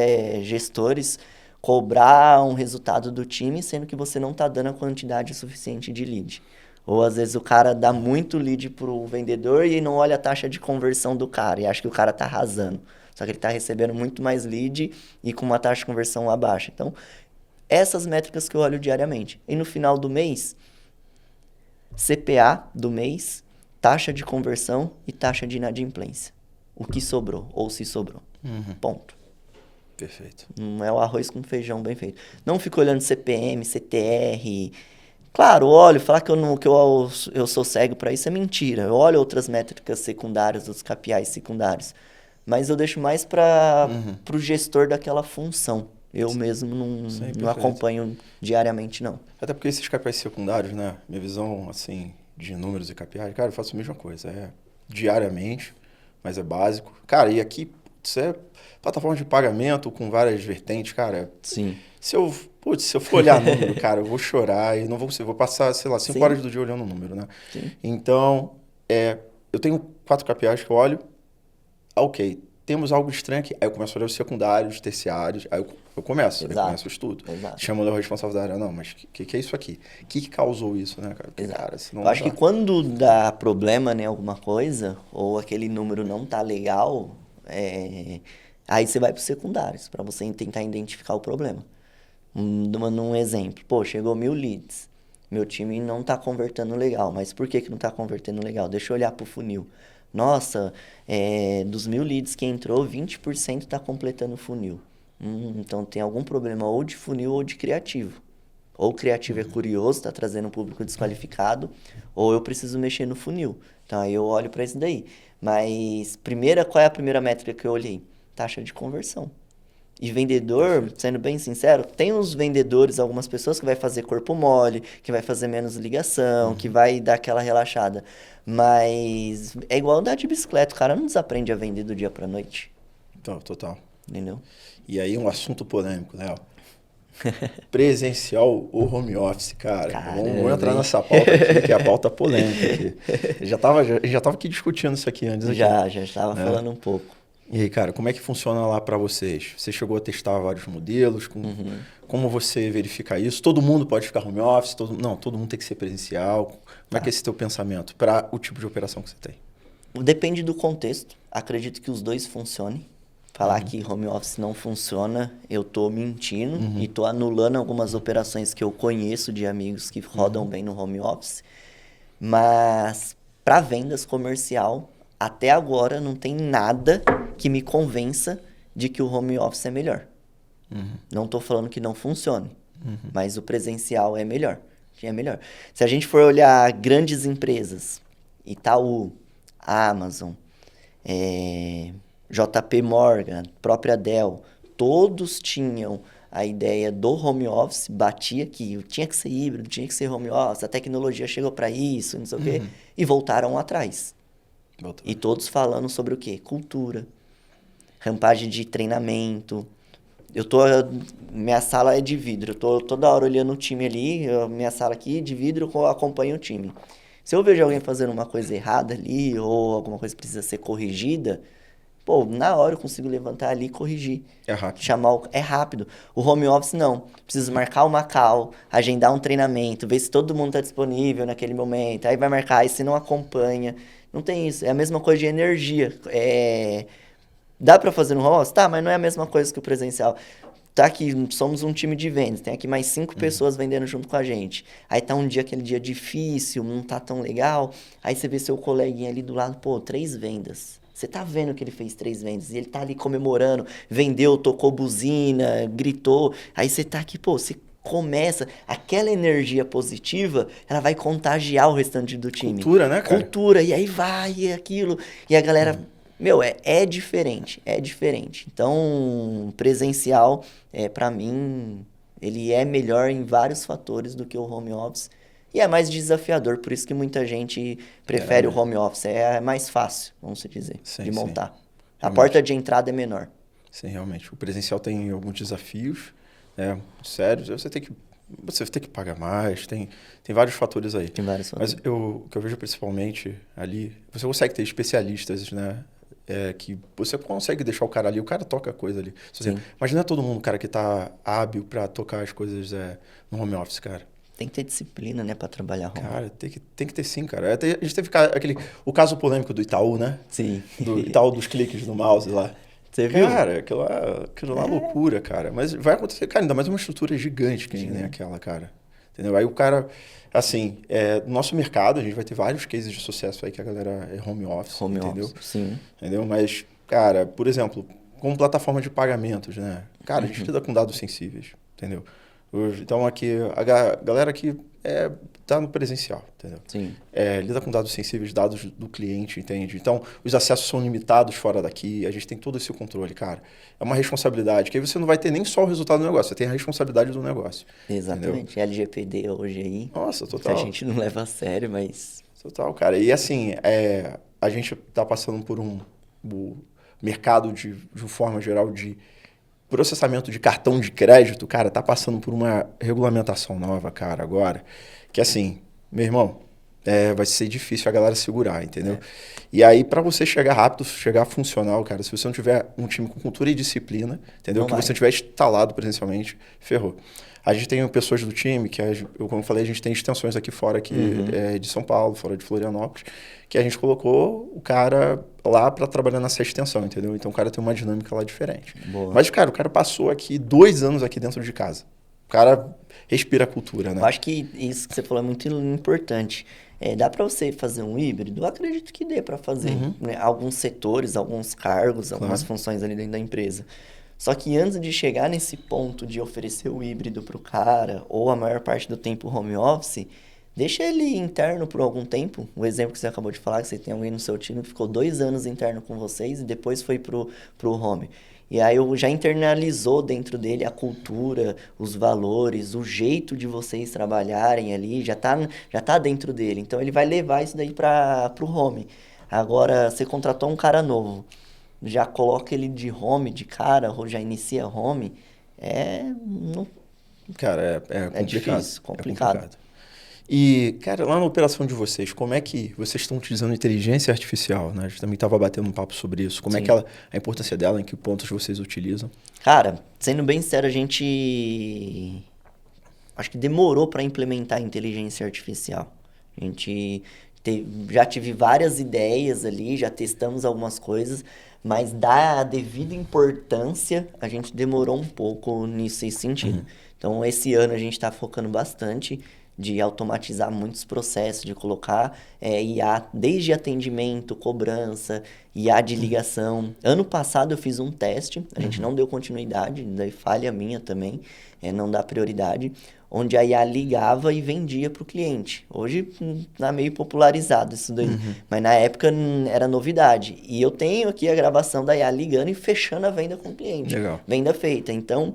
gestores cobrar um resultado do time, sendo que você não está dando a quantidade suficiente de lead. Ou às vezes o cara dá muito lead pro vendedor e não olha a taxa de conversão do cara e acha que o cara tá arrasando. Só que ele está recebendo muito mais lead e com uma taxa de conversão abaixo. Então, essas métricas que eu olho diariamente. E no final do mês, CPA do mês, taxa de conversão e taxa de inadimplência. o que sobrou ou se sobrou. Ponto. Perfeito. Não é o arroz com feijão bem feito. Não fico olhando CPM, CTR. Claro, olho, falar que eu sou cego para isso é mentira. Eu olho outras métricas secundárias, os KPIs secundários. Mas eu deixo mais para o gestor daquela função. Eu mesmo não acompanho diariamente, não. Até porque esses KPIs secundários, né? Minha visão, assim, de números e KPIs, cara, eu faço a mesma coisa. É diariamente, mas é básico. Cara, e aqui, isso é plataforma de pagamento com várias vertentes, cara. Sim. Se eu for olhar número, cara, eu vou chorar e não vou conseguir. Vou passar, sei lá, 5 horas do dia olhando o número, né? Sim. Então, eu tenho 4 KPIs que eu olho. Ok, temos algo estranho aqui. Aí eu começo a olhar os secundários, terciários. Aí eu começo o estudo. Exato. Chamo o responsável da área. Não, mas o que é isso aqui? O que causou isso, né, cara? Porque, cara, eu acho que quando dá problema, né, alguma coisa, ou aquele número não tá legal, aí você vai para os secundários, para você tentar identificar o problema. Num exemplo, pô, chegou 1000 leads. Meu time não tá convertendo legal. Mas por que não tá convertendo legal? Deixa eu olhar pro funil. Nossa, dos 1000 leads que entrou, 20% tá completando o funil. Então tem algum problema ou de funil ou de criativo. Ou o criativo é curioso, tá trazendo um público desqualificado, ou eu preciso mexer no funil. Então aí eu olho para isso daí. Mas qual é a primeira métrica que eu olhei? Taxa de conversão. E vendedor, sendo bem sincero, tem uns vendedores, algumas pessoas que vai fazer corpo mole, que vai fazer menos ligação, que vai dar aquela relaxada. Mas é igual andar de bicicleta, o cara não desaprende a vender do dia pra noite. Então, total. Entendeu? E aí um assunto polêmico, Léo. Presencial ou home office, cara. Vamos entrar nessa pauta aqui, que é a pauta polêmica aqui. Já tava aqui discutindo isso aqui antes. Já estava falando um pouco. E aí, cara, como é que funciona lá para vocês? Você chegou a testar vários modelos? Como você verifica isso? Todo mundo pode ficar home office? Todo mundo tem que ser presencial. Como é que é esse teu pensamento para o tipo de operação que você tem? Depende do contexto. Acredito que os dois funcionem. Falar que home office não funciona, eu tô mentindo e tô anulando algumas operações que eu conheço de amigos que rodam bem no home office. Mas para vendas comercial, até agora não tem nada que me convença de que o home office é melhor. Não estou falando que não funcione, mas o presencial é melhor. Se a gente for olhar grandes empresas, Itaú, Amazon, JP Morgan, própria Dell, todos tinham a ideia do home office, batia que tinha que ser híbrido, tinha que ser home office, a tecnologia chegou para isso, não sei o quê, e voltaram atrás. E todos falando sobre o quê? Cultura, rampagem de treinamento. Minha sala é de vidro, eu tô toda hora olhando o time ali, minha sala aqui de vidro, eu acompanho o time. Se eu vejo alguém fazendo uma coisa errada ali, ou alguma coisa precisa ser corrigida, pô, na hora eu consigo levantar ali e corrigir. É rápido. É rápido. O home office não. Preciso marcar uma call, agendar um treinamento, ver se todo mundo está disponível naquele momento. Aí vai marcar, aí se não acompanha. Não tem isso. É a mesma coisa de energia. Dá para fazer no home office? Tá, mas não é a mesma coisa que o presencial. Tá aqui, somos um time de vendas, tem aqui mais 5 pessoas vendendo junto com a gente. Aí tá aquele dia difícil, não tá tão legal. Aí você vê seu coleguinha ali do lado, pô, 3 vendas. Você tá vendo que ele fez 3 vendas e ele tá ali comemorando, vendeu, tocou buzina, gritou. Aí você tá aqui, pô, você começa, aquela energia positiva, ela vai contagiar o restante do time. Cultura, né, cara? Cultura, e aí vai, e aquilo. E a galera, é diferente, é diferente. Então, presencial, pra mim, ele é melhor em vários fatores do que o home office. E é mais desafiador, por isso que muita gente prefere o home office. É mais fácil, vamos dizer, de montar. A porta de entrada é menor. Sim, realmente. O presencial tem alguns desafios, sérios. Você tem que pagar mais, tem vários fatores aí. Tem vários fatores. Mas o que eu vejo principalmente ali, você consegue ter especialistas, né? Que você consegue deixar o cara ali, o cara toca a coisa ali. Mas não é todo mundo, cara, que tá hábil para tocar as coisas no home office, cara. Tem que ter disciplina, né, pra trabalhar home. Cara, tem que ter sim, cara. A gente teve o caso polêmico do Itaú, né? Sim. Do Itaú dos cliques no mouse lá. Você viu? Cara, aquilo lá é loucura, cara. Mas vai acontecer, cara, ainda mais uma estrutura gigante que nem aquela, cara. entendeu? Aí o cara, assim, no nosso mercado, a gente vai ter vários cases de sucesso aí que a galera é home office, Home entendeu? office, sim. Entendeu? Mas, cara, por exemplo, como plataforma de pagamentos, né? Cara, a gente lida com dados sensíveis, entendeu? Então, aqui, galera aqui tá no presencial, entendeu? Sim. Lida com dados sensíveis, dados do cliente, entende? Então, os acessos são limitados fora daqui, a gente tem todo esse controle, cara. É uma responsabilidade, que aí você não vai ter nem só o resultado do negócio, você tem a responsabilidade do negócio. Exatamente. Entendeu? LGPD hoje aí. Nossa, Que total. a gente não leva a sério, mas... Total, cara. E assim, a gente tá passando por o mercado de forma geral de processamento de cartão de crédito, cara, tá passando por uma regulamentação nova, cara, agora, que assim, meu irmão, vai ser difícil a galera segurar, entendeu? E aí, para você chegar rápido, chegar funcional, cara, se você não tiver um time com cultura e disciplina, entendeu? Não Que vai. você não tiver instalado presencialmente, ferrou. A gente tem pessoas do time, como eu falei, a gente tem extensões aqui fora de São Paulo, fora de Florianópolis, que a gente colocou o cara lá para trabalhar nessa extensão, entendeu? Então o cara tem uma dinâmica lá diferente. Boa. Mas, cara, o cara passou aqui 2 anos aqui dentro de casa. O cara respira a cultura, né? Eu acho que isso que você falou é muito importante. Dá para você fazer um híbrido? Eu acredito que dê para fazer. Né? Alguns setores, alguns cargos, algumas funções ali dentro da empresa. Só que antes de chegar nesse ponto de oferecer o híbrido para o cara, ou a maior parte do tempo home office, deixa ele interno por algum tempo. O exemplo que você acabou de falar, que você tem alguém no seu time que ficou 2 anos interno com vocês e depois foi pro home. E aí já internalizou dentro dele a cultura, os valores, o jeito de vocês trabalharem ali, já tá dentro dele. Então ele vai levar isso daí pro home. Agora, você contratou um cara novo, já coloca ele de home, de cara, ou já inicia home, não, Cara, é complicado. difícil, complicado. E, cara, lá na operação de vocês, como é que vocês estão utilizando inteligência artificial, né? A gente também estava batendo um papo sobre isso. Como é Sim. que a importância dela, em que pontos vocês utilizam? Cara, sendo bem sério, a gente acho que demorou para implementar a inteligência artificial. A gente já tive várias ideias ali, já testamos algumas coisas, mas dar a devida importância, a gente demorou um pouco nesse sentido. Então, esse ano a gente está focando bastante de automatizar muitos processos, de colocar IA desde atendimento, cobrança, IA de ligação. Ano passado eu fiz um teste, a gente não deu continuidade, daí falha minha também, não dá prioridade, onde a IA ligava e vendia para o cliente. Hoje tá meio popularizado isso daí, mas na época era novidade. E eu tenho aqui a gravação da IA ligando e fechando a venda com o cliente. Legal. Venda feita. Então,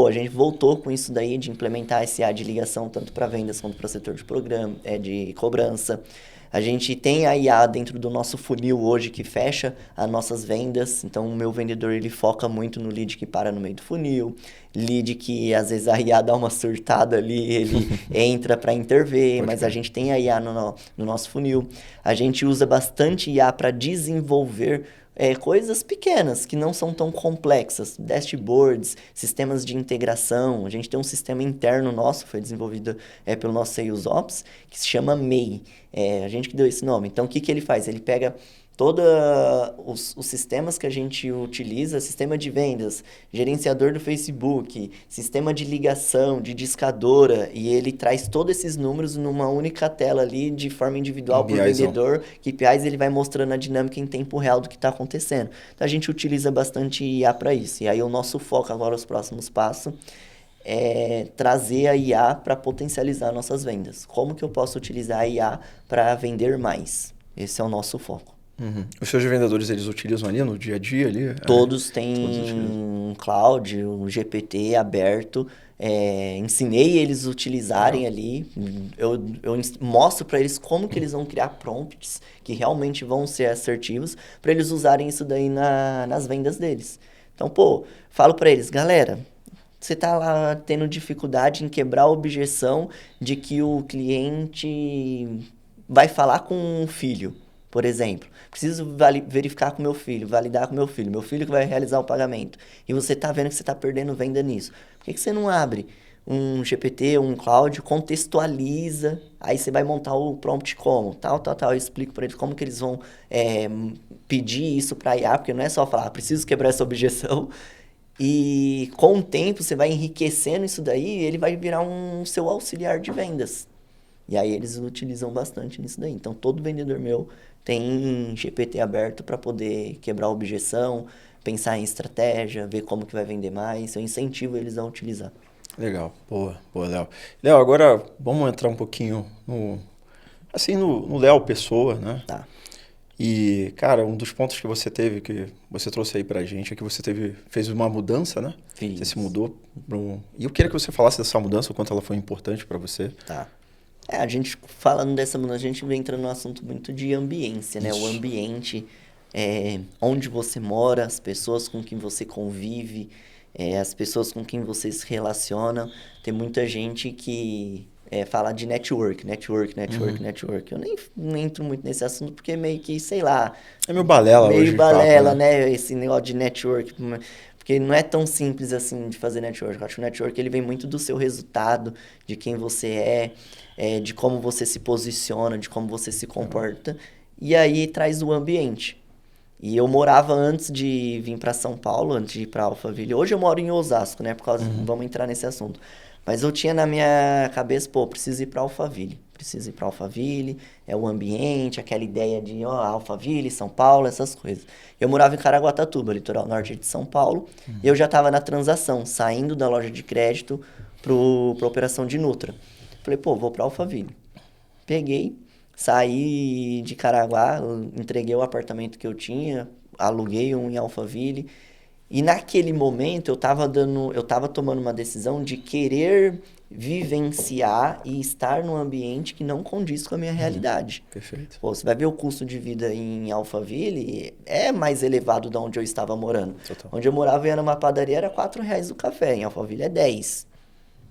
a gente voltou com isso daí de implementar esse IA de ligação tanto para vendas quanto para o setor de programa, de cobrança. A gente tem a IA dentro do nosso funil hoje que fecha as nossas vendas. Então, o meu vendedor ele foca muito no lead que para no meio do funil. Lead que às vezes a IA dá uma surtada ali, ele entra para intervir, mas a gente tem a IA no nosso funil. A gente usa bastante IA para desenvolver coisas pequenas, que não são tão complexas. Dashboards, sistemas de integração. A gente tem um sistema interno nosso, foi desenvolvido pelo nosso Sales Ops, que se chama MEI. A gente que deu esse nome. Então, o que ele faz? Ele pega todos os sistemas que a gente utiliza, sistema de vendas, gerenciador do Facebook, sistema de ligação, de discadora, e ele traz todos esses números numa única tela ali, de forma individual para o vendedor. KPIs, ele vai mostrando a dinâmica em tempo real do que está acontecendo. Então, a gente utiliza bastante IA para isso. E aí, o nosso foco agora, os próximos passos, é trazer a IA para potencializar nossas vendas. Como que eu posso utilizar a IA para vender mais? Esse é o nosso foco. Os seus vendedores, eles utilizam ali no dia a dia? Ali? Todos têm um cloud, um GPT aberto. Ensinei eles a utilizarem ali. Eu mostro para eles como que eles vão criar prompts que realmente vão ser assertivos para eles usarem isso daí nas vendas deles. Então, falo para eles, galera, você tá lá tendo dificuldade em quebrar a objeção de que o cliente vai falar com o filho, por exemplo. Preciso verificar com meu filho, validar com meu filho que vai realizar o pagamento. E você tá vendo que você tá perdendo venda nisso. Por que você não abre um GPT, um cloud, contextualiza, aí você vai montar o prompt como? Tal. Eu explico para eles como que eles vão pedir isso para IA, porque não é só falar, preciso quebrar essa objeção. E com o tempo você vai enriquecendo isso daí, ele vai virar um seu auxiliar de vendas. E aí eles utilizam bastante nisso daí. Então todo vendedor meu tem GPT aberto para poder quebrar a objeção, pensar em estratégia, ver como que vai vender mais. Eu incentivo eles a utilizar. Legal, boa, Léo. Léo, agora vamos entrar um pouquinho no Léo pessoa, né? Tá. E, cara, um dos pontos que você teve, que você trouxe aí pra gente, é que você fez uma mudança, né? Fiz. Você se mudou E eu queria que você falasse dessa mudança, o quanto ela foi importante pra você. Tá. A gente falando dessa mudança, a gente vem entrando num assunto muito de ambiência, né? Isso. O ambiente, onde você mora, as pessoas com quem você convive, as pessoas com quem você se relaciona. Tem muita gente que fala de network. Eu nem entro muito nesse assunto porque meio que, sei lá... É meio balela hoje. Meio balela, papo, né? Esse negócio de network. Porque não é tão simples assim de fazer network. Eu acho que o network ele vem muito do seu resultado, de quem você de como você se posiciona, de como você se comporta. E aí traz o ambiente. E eu morava antes de vir para São Paulo, antes de ir para Alphaville. Hoje eu moro em Osasco, né? Vamos entrar nesse assunto. Mas eu tinha na minha cabeça, preciso ir para Alphaville. É o ambiente, aquela ideia de Alphaville, São Paulo, essas coisas. Eu morava em Caraguatatuba, litoral norte de São Paulo, e eu já estava na transação, saindo da loja de crédito para operação de Nutra. Falei, vou para Alphaville. Peguei, saí de Caraguá, entreguei o apartamento que eu tinha, aluguei um em Alphaville. E naquele momento eu tava tomando uma decisão de querer vivenciar e estar num ambiente que não condiz com a minha realidade. Perfeito. Você vai ver o custo de vida em Alphaville, é mais elevado da onde eu estava morando. Total. Onde eu morava era uma padaria, era R$4 o café, em Alphaville é 10.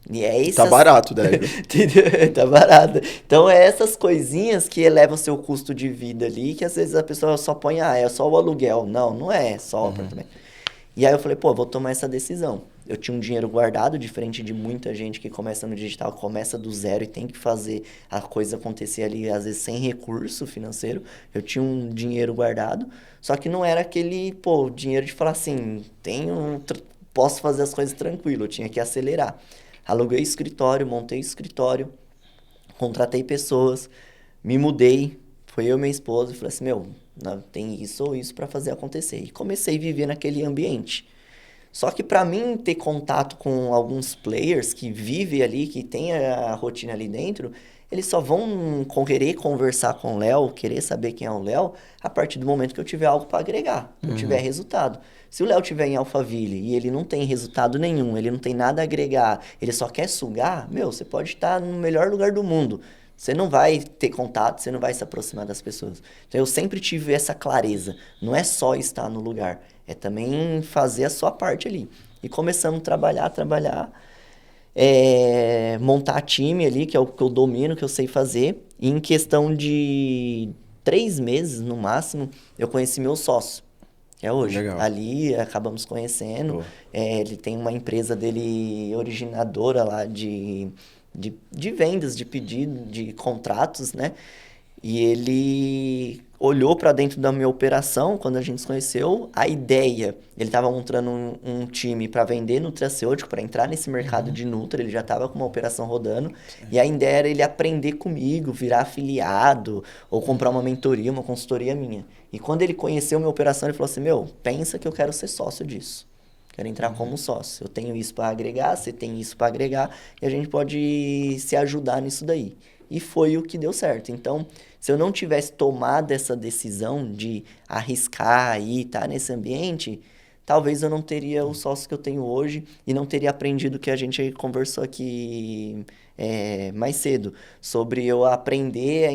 E Tá barato, deve. Entendeu? Tá barato. Então, é essas coisinhas que elevam o seu custo de vida ali, que às vezes a pessoa só põe, é só o aluguel. Não é só o apartamento. E aí eu falei, vou tomar essa decisão. Eu tinha um dinheiro guardado, diferente de muita gente que começa no digital, começa do zero e tem que fazer a coisa acontecer ali, às vezes sem recurso financeiro. Eu tinha um dinheiro guardado, só que não era aquele, dinheiro de falar assim, posso fazer as coisas tranquilo, eu tinha que acelerar. Aluguei escritório, montei escritório, contratei pessoas, me mudei, foi eu e minha esposa, e falei assim, tem isso ou isso para fazer acontecer. E comecei a viver naquele ambiente. Só que para mim ter contato com alguns players que vivem ali, que tem a rotina ali dentro, eles só vão querer conversar com o Léo, querer saber quem é o Léo, a partir do momento que eu tiver algo para agregar, que eu tiver resultado. Se o Léo estiver em Alphaville e ele não tem resultado nenhum, ele não tem nada a agregar, ele só quer sugar, você pode estar no melhor lugar do mundo. Você não vai ter contato, você não vai se aproximar das pessoas. Então, eu sempre tive essa clareza. Não é só estar no lugar, é também fazer a sua parte ali. E começamos a trabalhar, montar time ali, que é o que eu domino, que eu sei fazer. E em questão de 3 meses, no máximo, eu conheci meu sócio, que é hoje. Legal. Ali, acabamos conhecendo. Ele tem uma empresa dele originadora lá de vendas, de pedido, de contratos, né? E ele olhou para dentro da minha operação, quando a gente se conheceu, a ideia, ele estava montando um time para vender nutracêutico, para entrar nesse mercado de Nutra, ele já estava com uma operação rodando, e a ideia era ele aprender comigo, virar afiliado, ou comprar uma mentoria, uma consultoria minha. E quando ele conheceu minha operação, ele falou assim, pensa que eu quero ser sócio disso. Quero entrar como sócio. Eu tenho isso para agregar, você tem isso para agregar, e a gente pode se ajudar nisso daí. E foi o que deu certo. Então, se eu não tivesse tomado essa decisão de arriscar e estar nesse ambiente, talvez eu não teria o sócio que eu tenho hoje e não teria aprendido o que a gente conversou aqui mais cedo, sobre eu aprender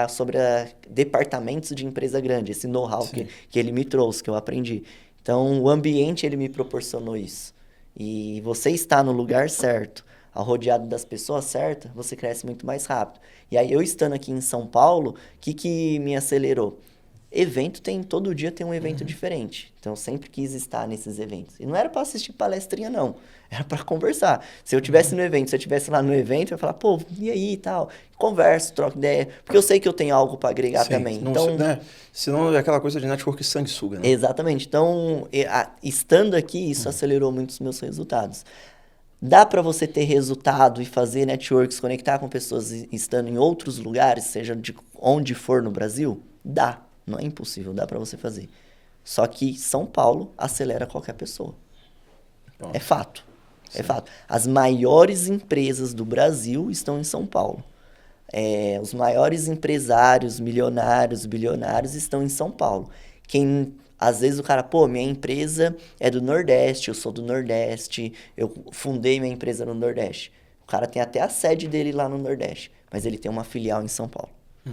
sobre departamentos de empresa grande, esse know-how que ele me trouxe, que eu aprendi. Então, o ambiente, ele me proporcionou isso. E você está no lugar certo, rodeado das pessoas certas, você cresce muito mais rápido. E aí, eu estando aqui em São Paulo, o que me acelerou? Evento todo dia tem um evento diferente. Então, eu sempre quis estar nesses eventos. E não era para assistir palestrinha, não. Era para conversar. Se eu estivesse no evento, se eu estivesse lá no evento, eu ia falar, pô, e aí e tal? Converso, troco ideia. Porque eu sei que eu tenho algo para agregar também. Não, então, né? Senão é aquela coisa de network sanguessuga, né? exatamente. Então, estando aqui, isso acelerou muito os meus resultados. Dá para você ter resultado e fazer networks, conectar com pessoas estando em outros lugares, seja de onde for no Brasil? Dá. Não é impossível, dá para você fazer. Só que São Paulo acelera qualquer pessoa. Bom, É fato. sim. É fato. As maiores empresas do Brasil estão em São Paulo. Os maiores empresários, milionários, bilionários estão em São Paulo. Às vezes o cara, pô, minha empresa é do Nordeste, eu sou do Nordeste, eu fundei minha empresa no Nordeste. O cara tem até a sede dele lá no Nordeste, mas ele tem uma filial em São Paulo.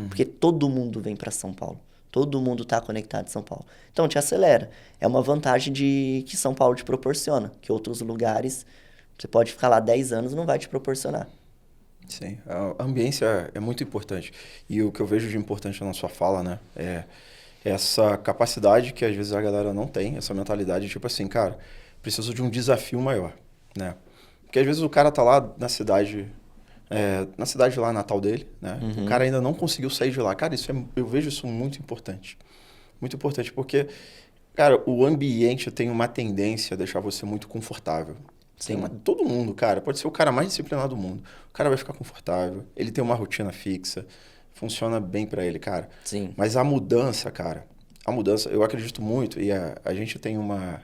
Porque todo mundo vem para São Paulo. Todo mundo está conectado em São Paulo. Então, te acelera. É uma vantagem que São Paulo te proporciona, que outros lugares, você pode ficar lá 10 anos, não vai te proporcionar. Sim, a ambiência é muito importante. E o que eu vejo de importante na sua fala, né, é essa capacidade que às vezes a galera não tem, essa mentalidade, tipo assim, cara, preciso de um desafio maior, né? Porque às vezes o cara tá lá na cidade lá natal dele, né? O cara ainda não conseguiu sair de lá. Cara, eu vejo isso muito importante. Muito importante, porque, cara, o ambiente tem uma tendência a deixar você muito confortável. Todo mundo, cara, pode ser o cara mais disciplinado do mundo. O cara vai ficar confortável, ele tem uma rotina fixa, funciona bem pra ele, cara. Sim. Mas a mudança, cara, eu acredito muito, e a gente tem uma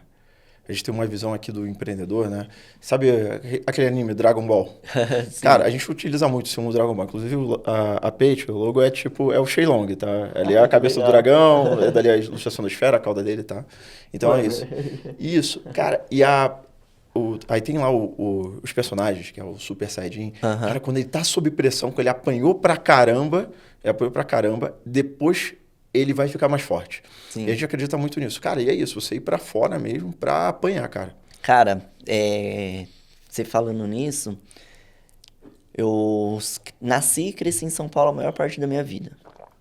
visão aqui do empreendedor, né? Sabe aquele anime Dragon Ball? Cara, a gente utiliza muito o símbolo Dragon Ball. Inclusive, a Peixe, o logo é o Shenlong, tá? Ali é a cabeça do dragão, dali a ilustração da esfera, a cauda dele, tá? Então é isso. Isso, cara, aí tem lá os personagens, que é o Super Saiyajin. Cara, quando ele tá sob pressão, quando ele apanhou pra caramba, depois ele vai ficar mais forte. Sim. E a gente acredita muito nisso. Cara, e é isso, você ir pra fora mesmo pra apanhar, cara. Cara, você falando nisso, eu nasci e cresci em São Paulo a maior parte da minha vida.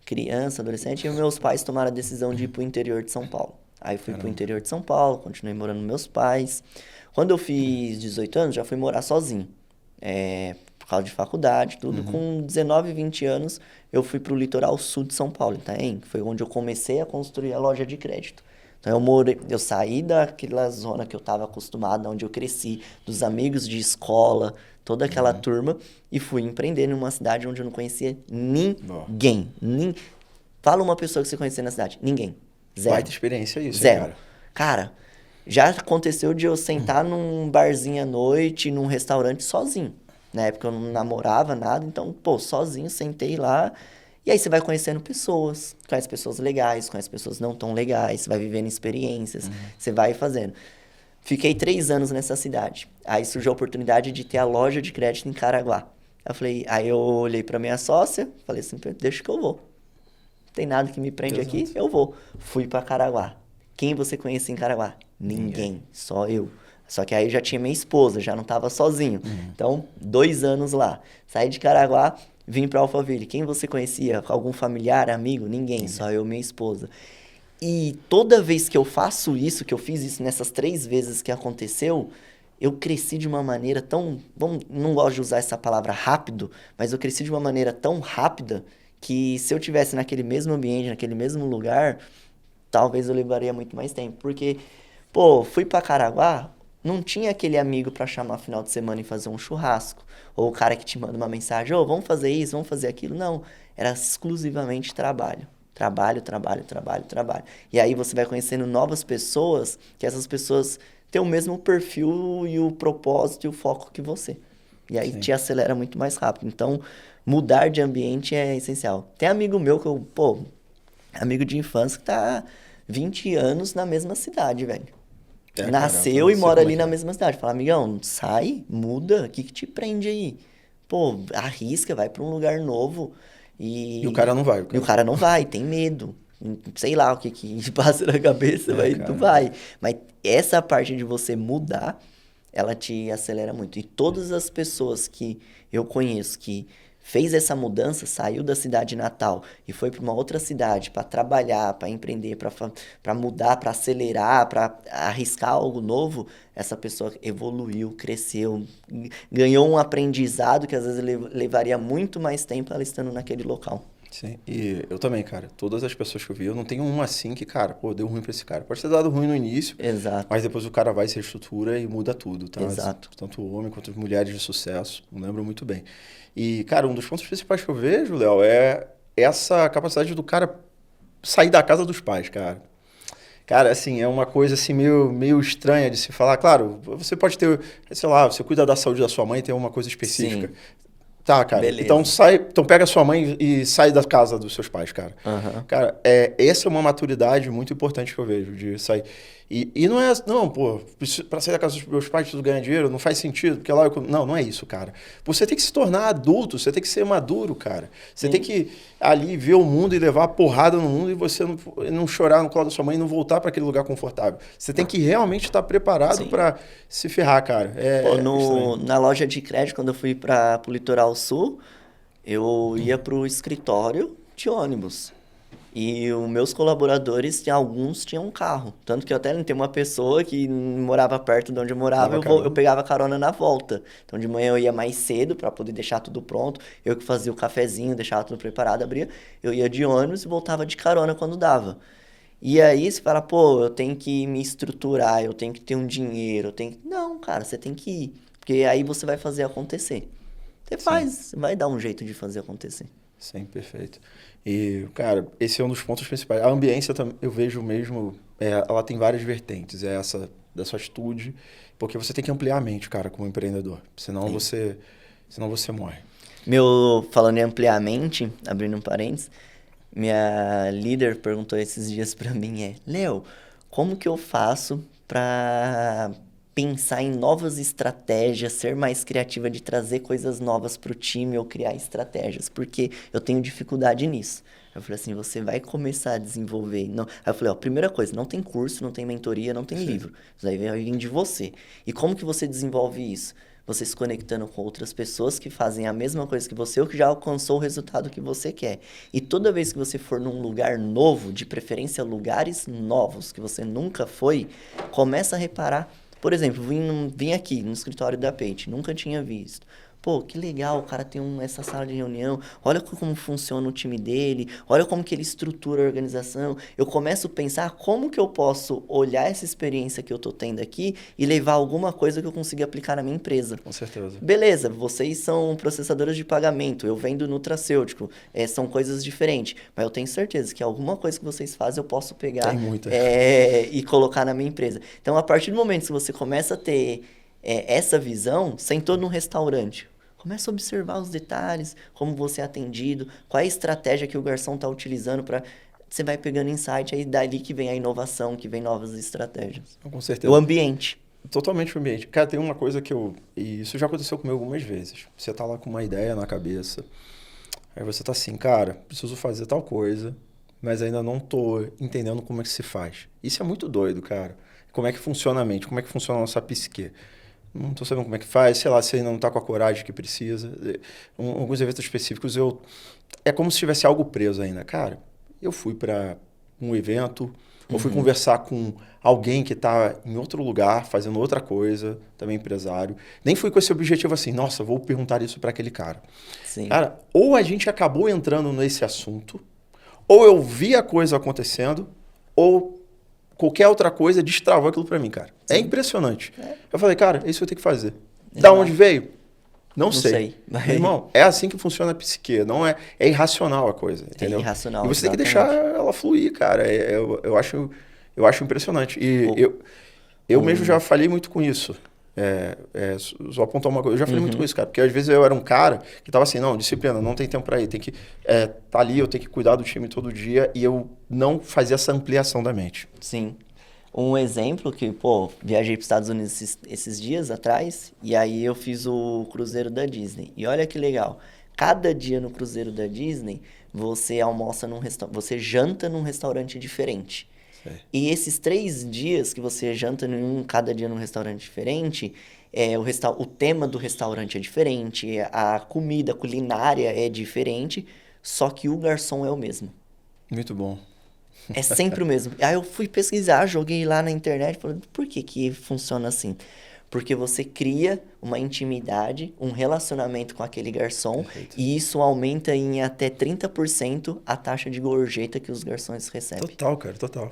Criança, adolescente, e meus pais tomaram a decisão de ir pro interior de São Paulo. Aí fui pro interior de São Paulo, continuei morando com meus pais. Quando eu fiz 18 anos, já fui morar sozinho. Por causa de faculdade, tudo. Com 19, 20 anos, eu fui pro litoral sul de São Paulo, em Itaém, que foi onde eu comecei a construir a loja de crédito. Então, eu saí daquela zona que eu estava acostumado, onde eu cresci, dos amigos de escola, toda aquela turma, e fui empreender numa cidade onde eu não conhecia ninguém. Fala uma pessoa que você conhecia na cidade. Ninguém. Zero. Baita experiência isso, Zero. Hein, cara, já aconteceu de eu sentar num barzinho à noite, num restaurante sozinho. Na época eu não namorava nada, então, sozinho, sentei lá. E aí você vai conhecendo pessoas, conhece pessoas legais, conhece pessoas não tão legais, você vai vivendo experiências, você vai fazendo. Fiquei 3 anos nessa cidade. Aí surgiu a oportunidade de ter a loja de crédito em Caraguá. Aí eu olhei pra minha sócia, falei assim, deixa que eu vou. Não tem nada que me prende aqui, eu vou. Fui pra Caraguá. Quem você conhece em Caraguá? Ninguém, só eu. Só que aí eu já tinha minha esposa, já não estava sozinho. Então, 2 anos lá. Saí de Caraguá, vim para Alphaville. Quem você conhecia? Algum familiar, amigo? Ninguém, só eu e minha esposa. E toda vez que eu faço isso, que eu fiz isso nessas 3 vezes que aconteceu, eu cresci de uma maneira tão... não gosto de usar essa palavra rápido, mas eu cresci de uma maneira tão rápida que se eu tivesse naquele mesmo ambiente, naquele mesmo lugar, talvez eu levaria muito mais tempo. Porque, fui para Caraguá... Não tinha aquele amigo para chamar final de semana e fazer um churrasco. Ou o cara que te manda uma mensagem, vamos fazer isso, vamos fazer aquilo. Não, era exclusivamente trabalho. Trabalho, trabalho, trabalho, trabalho. E aí você vai conhecendo novas pessoas, que essas pessoas têm o mesmo perfil e o propósito e o foco que você. E aí te acelera muito mais rápido. Então, mudar de ambiente é essencial. Tem amigo meu que amigo de infância que tá 20 anos na mesma cidade, velho. Nasceu e mora ali na mesma cidade. Fala, amigão, sai, muda, o que te prende aí? Arrisca, vai pra um lugar novo. E o cara não vai. E o cara não vai, tem medo. Sei lá o que passa na cabeça, tu vai. Mas essa parte de você mudar, ela te acelera muito. E todas as pessoas que eu conheço que fez essa mudança, saiu da cidade natal e foi para uma outra cidade para trabalhar, para empreender, para mudar, para acelerar, para arriscar algo novo, essa pessoa evoluiu, cresceu, ganhou um aprendizado que às vezes levaria muito mais tempo ela estando naquele local. Sim, e eu também, cara. Todas as pessoas que eu vi, eu não tenho uma assim que, cara, pô, deu ruim pra esse cara. Pode ter dado ruim no início, Exato. mas depois o cara vai, se reestrutura e muda tudo, tá? Exato. Tanto homem quanto mulheres de sucesso, eu lembro muito bem. E, cara, um dos pontos principais que eu vejo, Léo, é essa capacidade do cara sair da casa dos pais, cara. Cara, assim, é uma coisa assim meio estranha de se falar. Claro, você pode ter, sei lá, você cuida da saúde da sua mãe, tem uma coisa específica. Sim. Tá, cara. Beleza. Então pega a sua mãe e sai da casa dos seus pais, cara. Uhum. Cara, essa é uma maturidade muito importante que eu vejo, de sair. E não é, não, pô, pra sair da casa dos meus pais preciso ganhar dinheiro, não faz sentido, porque lá eu... Não é isso, cara. Você tem que se tornar adulto, você tem que ser maduro, cara. Você tem que ali ver o mundo e levar a porrada no mundo e você não chorar no colo da sua mãe e não voltar para aquele lugar confortável. Você tem que realmente estar preparado para se ferrar, cara. Pô, na loja de crédito, quando eu fui para o Litoral Sul, eu ia pro escritório de ônibus. E os meus colaboradores, alguns tinham um carro. Tanto que eu até tem uma pessoa que morava perto de onde eu morava, eu pegava carona na volta. Então de manhã eu ia mais cedo para poder deixar tudo pronto. Eu que fazia o cafezinho, deixava tudo preparado, abria. Eu ia de ônibus e voltava de carona quando dava. E aí você fala, pô, eu tenho que me estruturar, eu tenho que ter um dinheiro, eu tenho que... Não, cara, você tem que ir. Porque aí você vai fazer acontecer. Você vai dar um jeito de fazer acontecer. Sim, perfeito. E, cara, esse é um dos pontos principais. A ambiência, eu vejo mesmo, ela tem várias vertentes. É essa dessa atitude, porque você tem que ampliar a mente, cara, como empreendedor. Senão você morre. Falando em ampliar a mente, abrindo um parênteses, minha líder perguntou esses dias pra mim, Léo, como que eu faço pra pensar em novas estratégias, ser mais criativa de trazer coisas novas pro time ou criar estratégias? Porque eu tenho dificuldade nisso. Eu falei assim, você vai começar a desenvolver... Não. Aí eu falei, primeira coisa, não tem curso, não tem mentoria, não tem livro. Isso aí vai vir de você. E como que você desenvolve isso? Você se conectando com outras pessoas que fazem a mesma coisa que você ou que já alcançou o resultado que você quer. E toda vez que você for num lugar novo, de preferência lugares novos que você nunca foi, começa a reparar. Por exemplo, vim aqui no escritório da Page, nunca tinha visto. Pô, que legal, o cara tem essa sala de reunião, olha como funciona o time dele, olha como que ele estrutura a organização. Eu começo a pensar como que eu posso olhar essa experiência que eu tô tendo aqui e levar alguma coisa que eu consiga aplicar na minha empresa. Com certeza. Beleza, vocês são processadoras de pagamento, eu vendo nutracêutico, são coisas diferentes, mas eu tenho certeza que alguma coisa que vocês fazem eu posso pegar e colocar na minha empresa. Então, a partir do momento que você começa a ter essa visão, sentou num restaurante, começa a observar os detalhes, como você é atendido, qual é a estratégia que o garçom está utilizando para... Você vai pegando insight, aí dali que vem a inovação, que vem novas estratégias. Com certeza. O ambiente. Totalmente o ambiente. Cara, tem uma coisa e isso já aconteceu comigo algumas vezes. Você tá lá com uma ideia na cabeça, aí você tá assim, cara, preciso fazer tal coisa, mas ainda não tô entendendo como é que se faz. Isso é muito doido, cara. Como é que funciona a mente, como é que funciona a nossa psique. Não tô sabendo como é que faz, sei lá, se ainda não tá com a coragem que precisa. Alguns eventos específicos, é como se tivesse algo preso ainda. Cara, eu fui para um evento, ou fui conversar com alguém que tá em outro lugar, fazendo outra coisa, também empresário. Nem fui com esse objetivo assim, nossa, vou perguntar isso para aquele cara. Sim. Cara, ou a gente acabou entrando nesse assunto, ou eu vi a coisa acontecendo, ou qualquer outra coisa destravou aquilo para mim, cara. Sim. É impressionante. Eu falei, cara, isso eu tenho que fazer. Da onde veio? Não sei. Mas... Irmão, é assim que funciona a psique. Não é irracional a coisa, entendeu? É irracional, e você tem que deixar ela fluir, cara. Eu acho impressionante. E eu mesmo já falei muito com isso. Só apontar uma coisa. Eu já falei muito com isso, cara. Porque às vezes eu era um cara que tava assim, não, disciplina, não tem tempo para ir. Tem que tá ali, eu tenho que cuidar do time todo dia. E eu não fazia essa ampliação da mente. Sim. Um exemplo que, viajei para os Estados Unidos esses dias atrás, e aí eu fiz o cruzeiro da Disney. E olha que legal, cada dia no cruzeiro da Disney, você almoça você janta num restaurante diferente. E esses 3 dias que você janta cada dia num restaurante diferente, o tema do restaurante é diferente, a comida, a culinária é diferente, só que o garçom é o mesmo. Muito bom. É sempre o mesmo. Aí eu fui pesquisar, joguei lá na internet, falei, por que que funciona assim? Porque você cria uma intimidade, um relacionamento com aquele garçom, Perfeito. e isso aumenta em até 30% a taxa de gorjeta que os garçons recebem. Total, cara, total.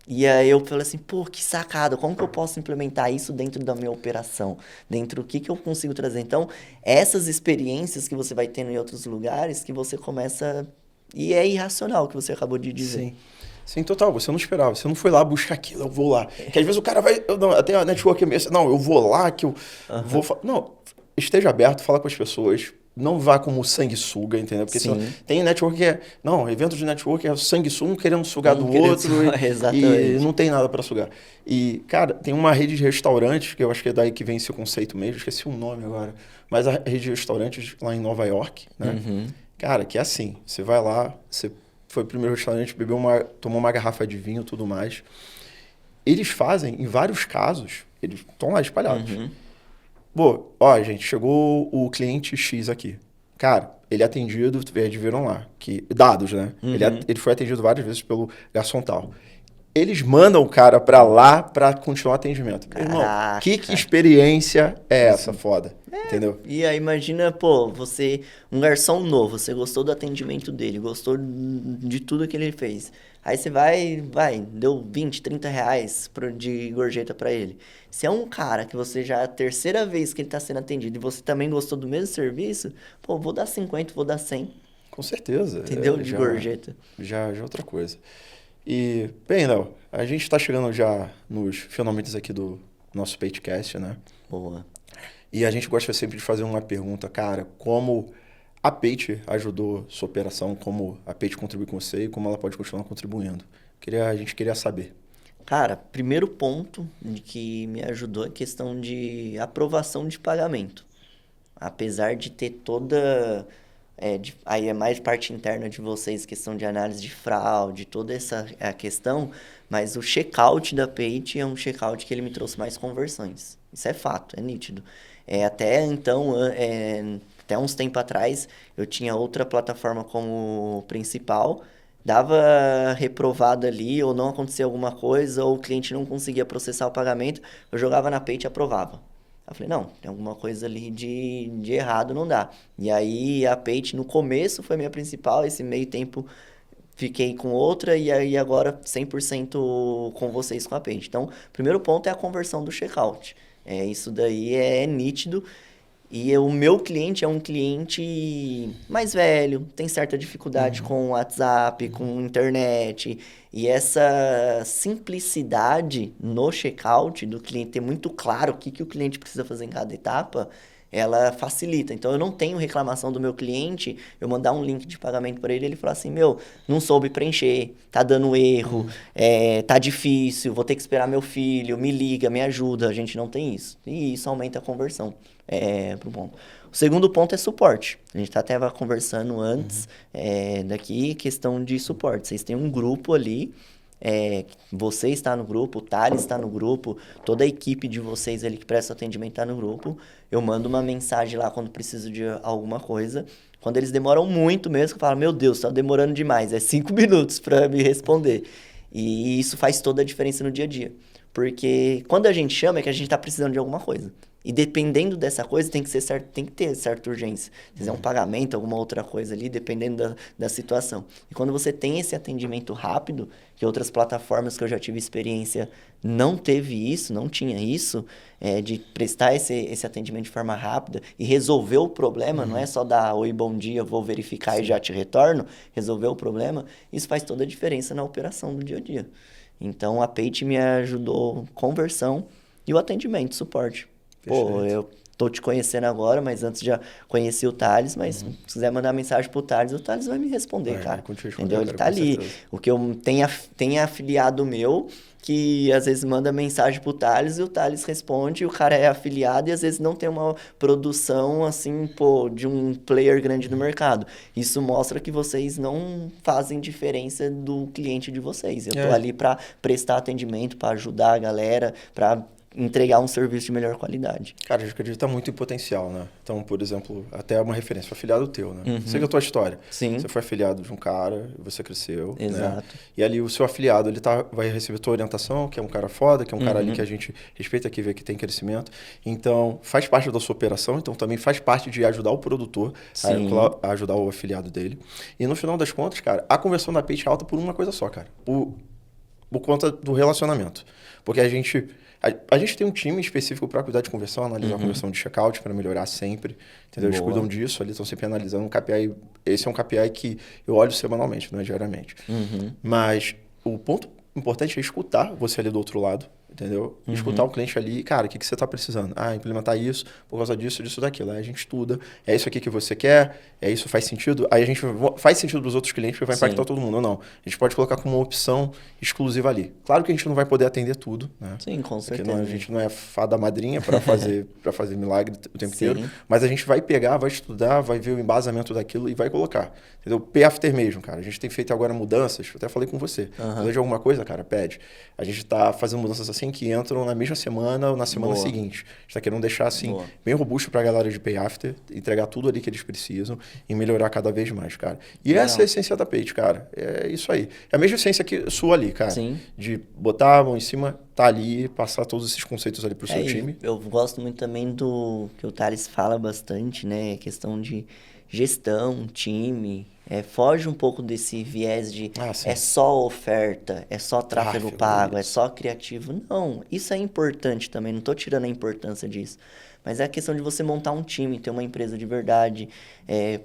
E aí eu falei assim, pô, que sacada, como que eu posso implementar isso dentro da minha operação? Dentro do que eu consigo trazer? Então, essas experiências que você vai tendo em outros lugares, que você começa... E é irracional o que você acabou de dizer. Sim. Sim, total. Você não esperava. Você não foi lá buscar aquilo, eu vou lá. Que às vezes o cara vai... Não, até a network é meio assim, não, eu vou lá, que eu vou... Não, esteja aberto, fala com as pessoas. Não vá como sanguessuga, entendeu? Porque senão, tem network que é... Não, evento de network é sanguessuga, um querendo sugar do outro. E não tem nada para sugar. E, cara, tem uma rede de restaurantes, que eu acho que é daí que vem esse conceito mesmo. Esqueci o nome agora. Mas a rede de restaurantes lá em Nova York, né? Cara, que é assim. Você vai lá, você... Foi o primeiro restaurante, tomou uma garrafa de vinho e tudo mais. Eles fazem, em vários casos, eles estão lá espalhados. Pô, ó, gente, chegou o cliente X aqui. Cara, ele é atendido, viram lá, dados, né? Ele foi atendido várias vezes pelo garçom tal. Eles mandam o cara pra lá pra continuar o atendimento. Meu irmão, que experiência é essa foda? Entendeu? E aí imagina, pô, um garçom novo, você gostou do atendimento dele, gostou de tudo que ele fez. Aí você deu 20, 30 reais de gorjeta pra ele. Se é um cara que você já é a terceira vez que ele tá sendo atendido e você também gostou do mesmo serviço, pô, vou dar 50, vou dar 100. Com certeza. Entendeu? De gorjeta. Já é outra coisa. E, bem, Léo, a gente tá chegando já nos finalmente aqui do nosso podcast, né? Boa. E a gente gosta sempre de fazer uma pergunta, cara, como a Pate ajudou sua operação, como a Pate contribuiu com você e como ela pode continuar contribuindo. A gente queria saber. Cara, primeiro ponto que me ajudou é a questão de aprovação de pagamento. Apesar de ter toda... aí é mais parte interna de vocês, questão de análise de fraude, toda essa questão, mas o checkout da Pate é um checkout que ele me trouxe mais conversões. Isso é fato, é nítido. Até então, até uns tempos atrás, eu tinha outra plataforma como principal, dava reprovado ali, ou não acontecia alguma coisa, ou o cliente não conseguia processar o pagamento, eu jogava na Pate e aprovava. Eu falei, não, tem alguma coisa ali de errado, não dá. E aí a Pate no começo foi minha principal, esse meio tempo fiquei com outra e aí agora 100% com vocês com a Pate. Então, o primeiro ponto é a conversão do checkout. Isso daí é nítido. E o meu cliente é um cliente mais velho, tem certa dificuldade com WhatsApp, com internet. E essa simplicidade no checkout do cliente, ter muito claro o que o cliente precisa fazer em cada etapa, ela facilita. Então, eu não tenho reclamação do meu cliente, eu mandar um link de pagamento para ele, ele falar assim, não soube preencher, tá dando erro, tá difícil, vou ter que esperar meu filho, me liga, me ajuda. A gente não tem isso. E isso aumenta a conversão. Pro ponto. O segundo ponto é suporte. A gente até conversando antes daqui, questão de suporte. Vocês têm um grupo ali, você está no grupo, o Thales está no grupo, toda a equipe de vocês ali que presta atendimento está no grupo. Eu mando uma mensagem lá quando preciso de alguma coisa. Quando eles demoram muito mesmo, eu falo, meu Deus, está demorando demais, 5 minutos para me responder. E isso faz toda a diferença no dia a dia. Porque quando a gente chama é que a gente está precisando de alguma coisa. E dependendo dessa coisa, tem que ter certa urgência. Se fizer um pagamento, alguma outra coisa ali, dependendo da situação. E quando você tem esse atendimento rápido, que outras plataformas que eu já tive experiência não teve isso, não tinha isso, de prestar esse atendimento de forma rápida e resolver o problema, não é só dar oi, bom dia, vou verificar e já te retorno, resolver o problema, isso faz toda a diferença na operação do dia a dia. Então, a Pate me ajudou conversão e o atendimento, suporte. Pô, tô te conhecendo agora, mas antes já conheci o Thales, mas se quiser mandar mensagem pro Thales, o Thales vai me responder, cara. Entendeu? Ele tá ali. O que eu tem afiliado meu que às vezes manda mensagem pro Thales e o Thales responde, e o cara é afiliado e às vezes não tem uma produção assim, pô, de um player grande no mercado. Isso mostra que vocês não fazem diferença do cliente de vocês. Eu tô ali para prestar atendimento, para ajudar a galera, para entregar um serviço de melhor qualidade. Cara, a gente acredita muito em potencial, né? Então, por exemplo, até uma referência, foi afiliado teu, né? Segue a tua história. Sim. Você foi afiliado de um cara, você cresceu, Exato. né? E ali o seu afiliado, ele vai receber tua orientação, que é um cara foda, que é um cara ali que a gente respeita, que vê que tem crescimento. Então, faz parte da sua operação, então também faz parte de ajudar o produtor a ajudar o afiliado dele. E no final das contas, cara, a conversão da page é alta por uma coisa só, cara. Por conta do relacionamento. Porque a gente tem um time específico para cuidar de conversão, analisar a conversão de checkout para melhorar sempre. Entendeu? Eles cuidam disso, ali estão sempre analisando um KPI. Esse é um KPI que eu olho semanalmente, não é diariamente. Mas o ponto importante é escutar você ali do outro lado, entendeu? Escutar o cliente ali, cara, o que você está precisando? Implementar isso por causa disso, disso, daquilo. Aí a gente estuda, é isso aqui que você quer, isso faz sentido? Aí a gente faz sentido para os outros clientes, porque vai impactar todo mundo ou não. A gente pode colocar como uma opção exclusiva ali. Claro que a gente não vai poder atender tudo, né? Sim, com certeza. Porque a gente não é fada madrinha para fazer milagre o tempo inteiro, mas a gente vai pegar, vai estudar, vai ver o embasamento daquilo e vai colocar. Entendeu? P-After mesmo, cara. A gente tem feito agora mudanças, eu até falei com você. Precisa de alguma coisa, cara, pede. A gente está fazendo mudanças assim que entram na mesma semana ou na semana seguinte. A gente está querendo deixar assim bem robusto para a galera de Pay-After, entregar tudo ali que eles precisam e melhorar cada vez mais, cara. E essa é a essência da Page, cara. É isso aí. É a mesma essência que sua ali, cara. Sim. De botar a mão em cima, tá ali, passar todos esses conceitos ali pro seu time. Eu gosto muito também do que o Thales fala bastante, né? Questão de gestão, time. Foge um pouco desse viés de é só oferta, é só tráfego pago, é só criativo. Não, isso é importante também, não estou tirando a importância disso. Mas é a questão de você montar um time, ter uma empresa de verdade.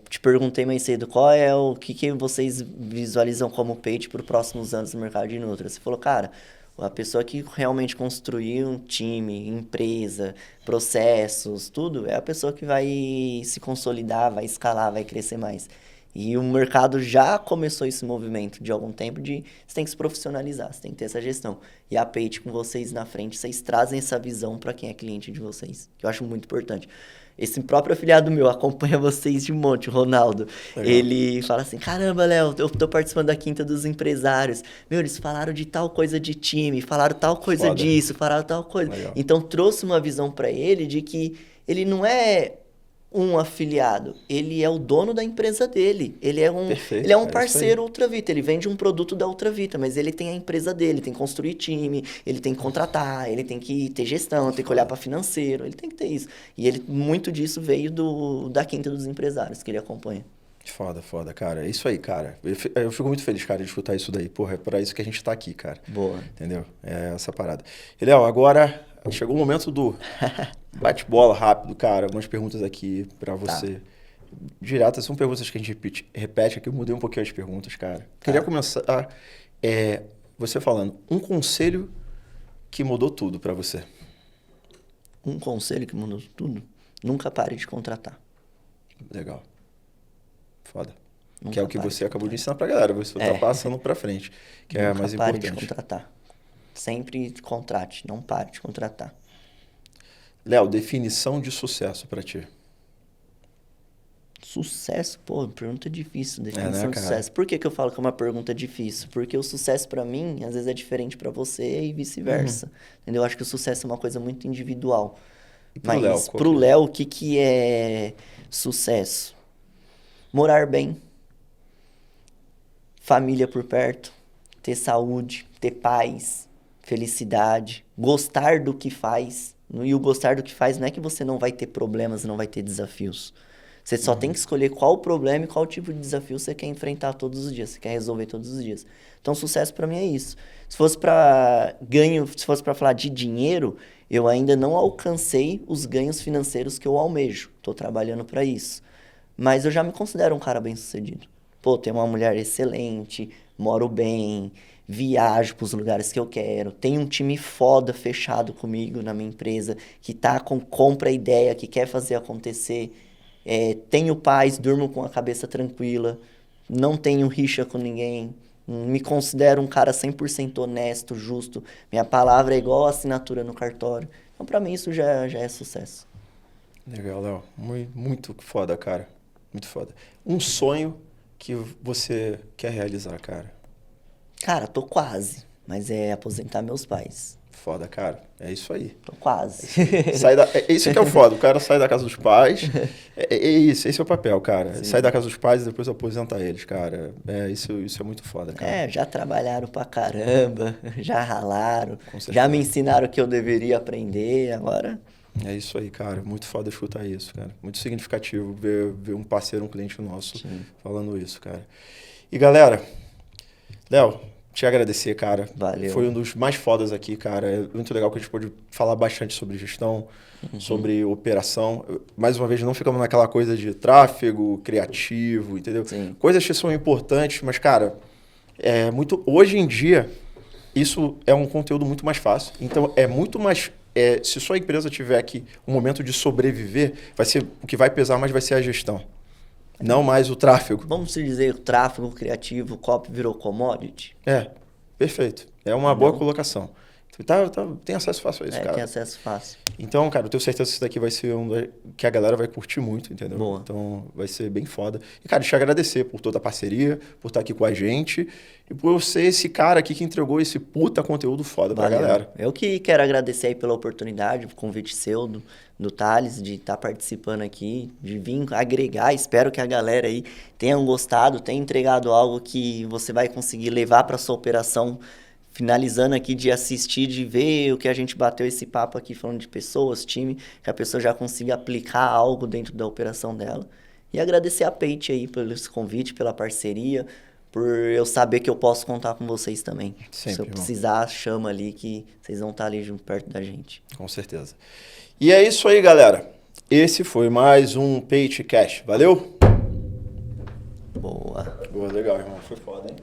Te perguntei mais cedo, qual é o que vocês visualizam como Page para os próximos anos no mercado de Nutra? Você falou, cara, a pessoa que realmente construiu um time, empresa, processos, tudo, é a pessoa que vai se consolidar, vai escalar, vai crescer mais. E o mercado já começou esse movimento de algum tempo de você tem que se profissionalizar, você tem que ter essa gestão. E a Page com vocês na frente, vocês trazem essa visão para quem é cliente de vocês, que eu acho muito importante. Esse próprio afiliado meu acompanha vocês de monte, o Ronaldo. Legal. Ele fala assim, caramba, Léo, eu tô participando da Quinta dos Empresários. Meu, eles falaram de tal coisa de time, falaram tal coisa disso, falaram tal coisa. Legal. Então, trouxe uma visão para ele de que ele não é um afiliado, ele é o dono da empresa dele, ele é um parceiro Ultravita, ele vende um produto da Ultravita, mas ele tem a empresa dele, tem que construir time, ele tem que contratar, ele tem que ter gestão, tem que olhar para financeiro, ele tem que ter isso. E muito disso veio da Quinta dos Empresários, que ele acompanha. Foda, cara. É isso aí, cara. Eu fico muito feliz, cara, de escutar isso daí. Porra, é para isso que a gente tá aqui, cara. Boa. Entendeu? É essa parada. E, Léo, agora chegou o momento do bate-bola rápido, cara. Umas perguntas aqui para você. Tá. Diretas, são perguntas que a gente repete aqui. Eu mudei um pouquinho as perguntas, cara. Queria começar você falando um conselho que mudou tudo para você. Um conselho que mudou tudo? Nunca pare de contratar. Legal. Foda. Nunca que é o que você acabou de ensinar pra galera. Você tá passando pra frente. Que é a mais importante. Nunca pare de contratar. Sempre contrate. Não pare de contratar. Léo, definição de sucesso pra ti. Sucesso? Pô, pergunta difícil. Definição de sucesso. Por que eu falo que é uma pergunta difícil? Porque o sucesso pra mim, às vezes é diferente pra você e vice-versa. Entendeu? Eu acho que o sucesso é uma coisa muito individual. Mas pro Léo, o que é sucesso? Morar bem, família por perto, ter saúde, ter paz, felicidade, gostar do que faz. E o gostar do que faz não é que você não vai ter problemas, não vai ter desafios. Você só tem que escolher qual o problema e qual tipo de desafio você quer enfrentar todos os dias, você quer resolver todos os dias. Então, sucesso para mim é isso. Se fosse para falar de dinheiro, eu ainda não alcancei os ganhos financeiros que eu almejo. Estou trabalhando para isso. Mas eu já me considero um cara bem-sucedido. Pô, tenho uma mulher excelente, moro bem, viajo pros lugares que eu quero, tenho um time foda fechado comigo na minha empresa, que compra a ideia, que quer fazer acontecer. Tenho paz, durmo com a cabeça tranquila, não tenho rixa com ninguém, me considero um cara 100% honesto, justo, minha palavra é igual a assinatura no cartório. Então, pra mim, isso já é sucesso. Legal, Léo. Muito foda, cara. Muito foda. Um sonho que você quer realizar, cara? Cara, tô quase, mas é aposentar meus pais. Foda, cara. É isso aí. Tô quase. É isso que é o foda. O cara sai da casa dos pais. É isso, esse é o papel, cara. Sim. Sai da casa dos pais e depois aposenta eles, cara. Isso é muito foda, cara. Já trabalharam pra caramba, já ralaram, Com certeza. já me ensinaram o que eu deveria aprender, agora... É isso aí, cara. Muito foda escutar isso, cara. Muito significativo ver um parceiro, um cliente nosso falando isso, cara. E, galera, Léo, te agradecer, cara. Valeu. Foi um dos mais fodas aqui, cara. É muito legal que a gente pôde falar bastante sobre gestão, sobre operação. Mais uma vez, não ficamos naquela coisa de tráfego criativo, entendeu? Sim. Coisas que são importantes, mas, cara, hoje em dia, isso é um conteúdo muito mais fácil. Então, é muito mais... se sua empresa tiver aqui um momento de sobreviver, o que vai pesar mais vai ser a gestão. Não mais o tráfego. Vamos dizer, o tráfego criativo, o copy virou commodity? Perfeito. É uma boa colocação. Tem acesso fácil a isso, cara. Tem acesso fácil. Então, cara, eu tenho certeza que isso daqui vai ser que a galera vai curtir muito, entendeu? Boa. Então, vai ser bem foda. E, cara, te agradecer por toda a parceria, por estar aqui com a gente e por ser esse cara aqui que entregou esse puta conteúdo foda pra galera. Eu que quero agradecer aí pela oportunidade, o convite seu, do Thales, de estar participando aqui, de vir agregar. Espero que a galera aí tenha gostado, tenha entregado algo que você vai conseguir levar para sua operação. Finalizando aqui de assistir, de ver o que a gente bateu esse papo aqui falando de pessoas, time, que a pessoa já consiga aplicar algo dentro da operação dela. E agradecer a Pate aí pelo esse convite, pela parceria, por eu saber que eu posso contar com vocês também. Sempre, se eu precisar, chama ali que vocês vão estar ali junto perto da gente. Com certeza. E é isso aí, galera. Esse foi mais um PageCast. Valeu? Boa. Boa, legal, irmão. Foi foda, hein?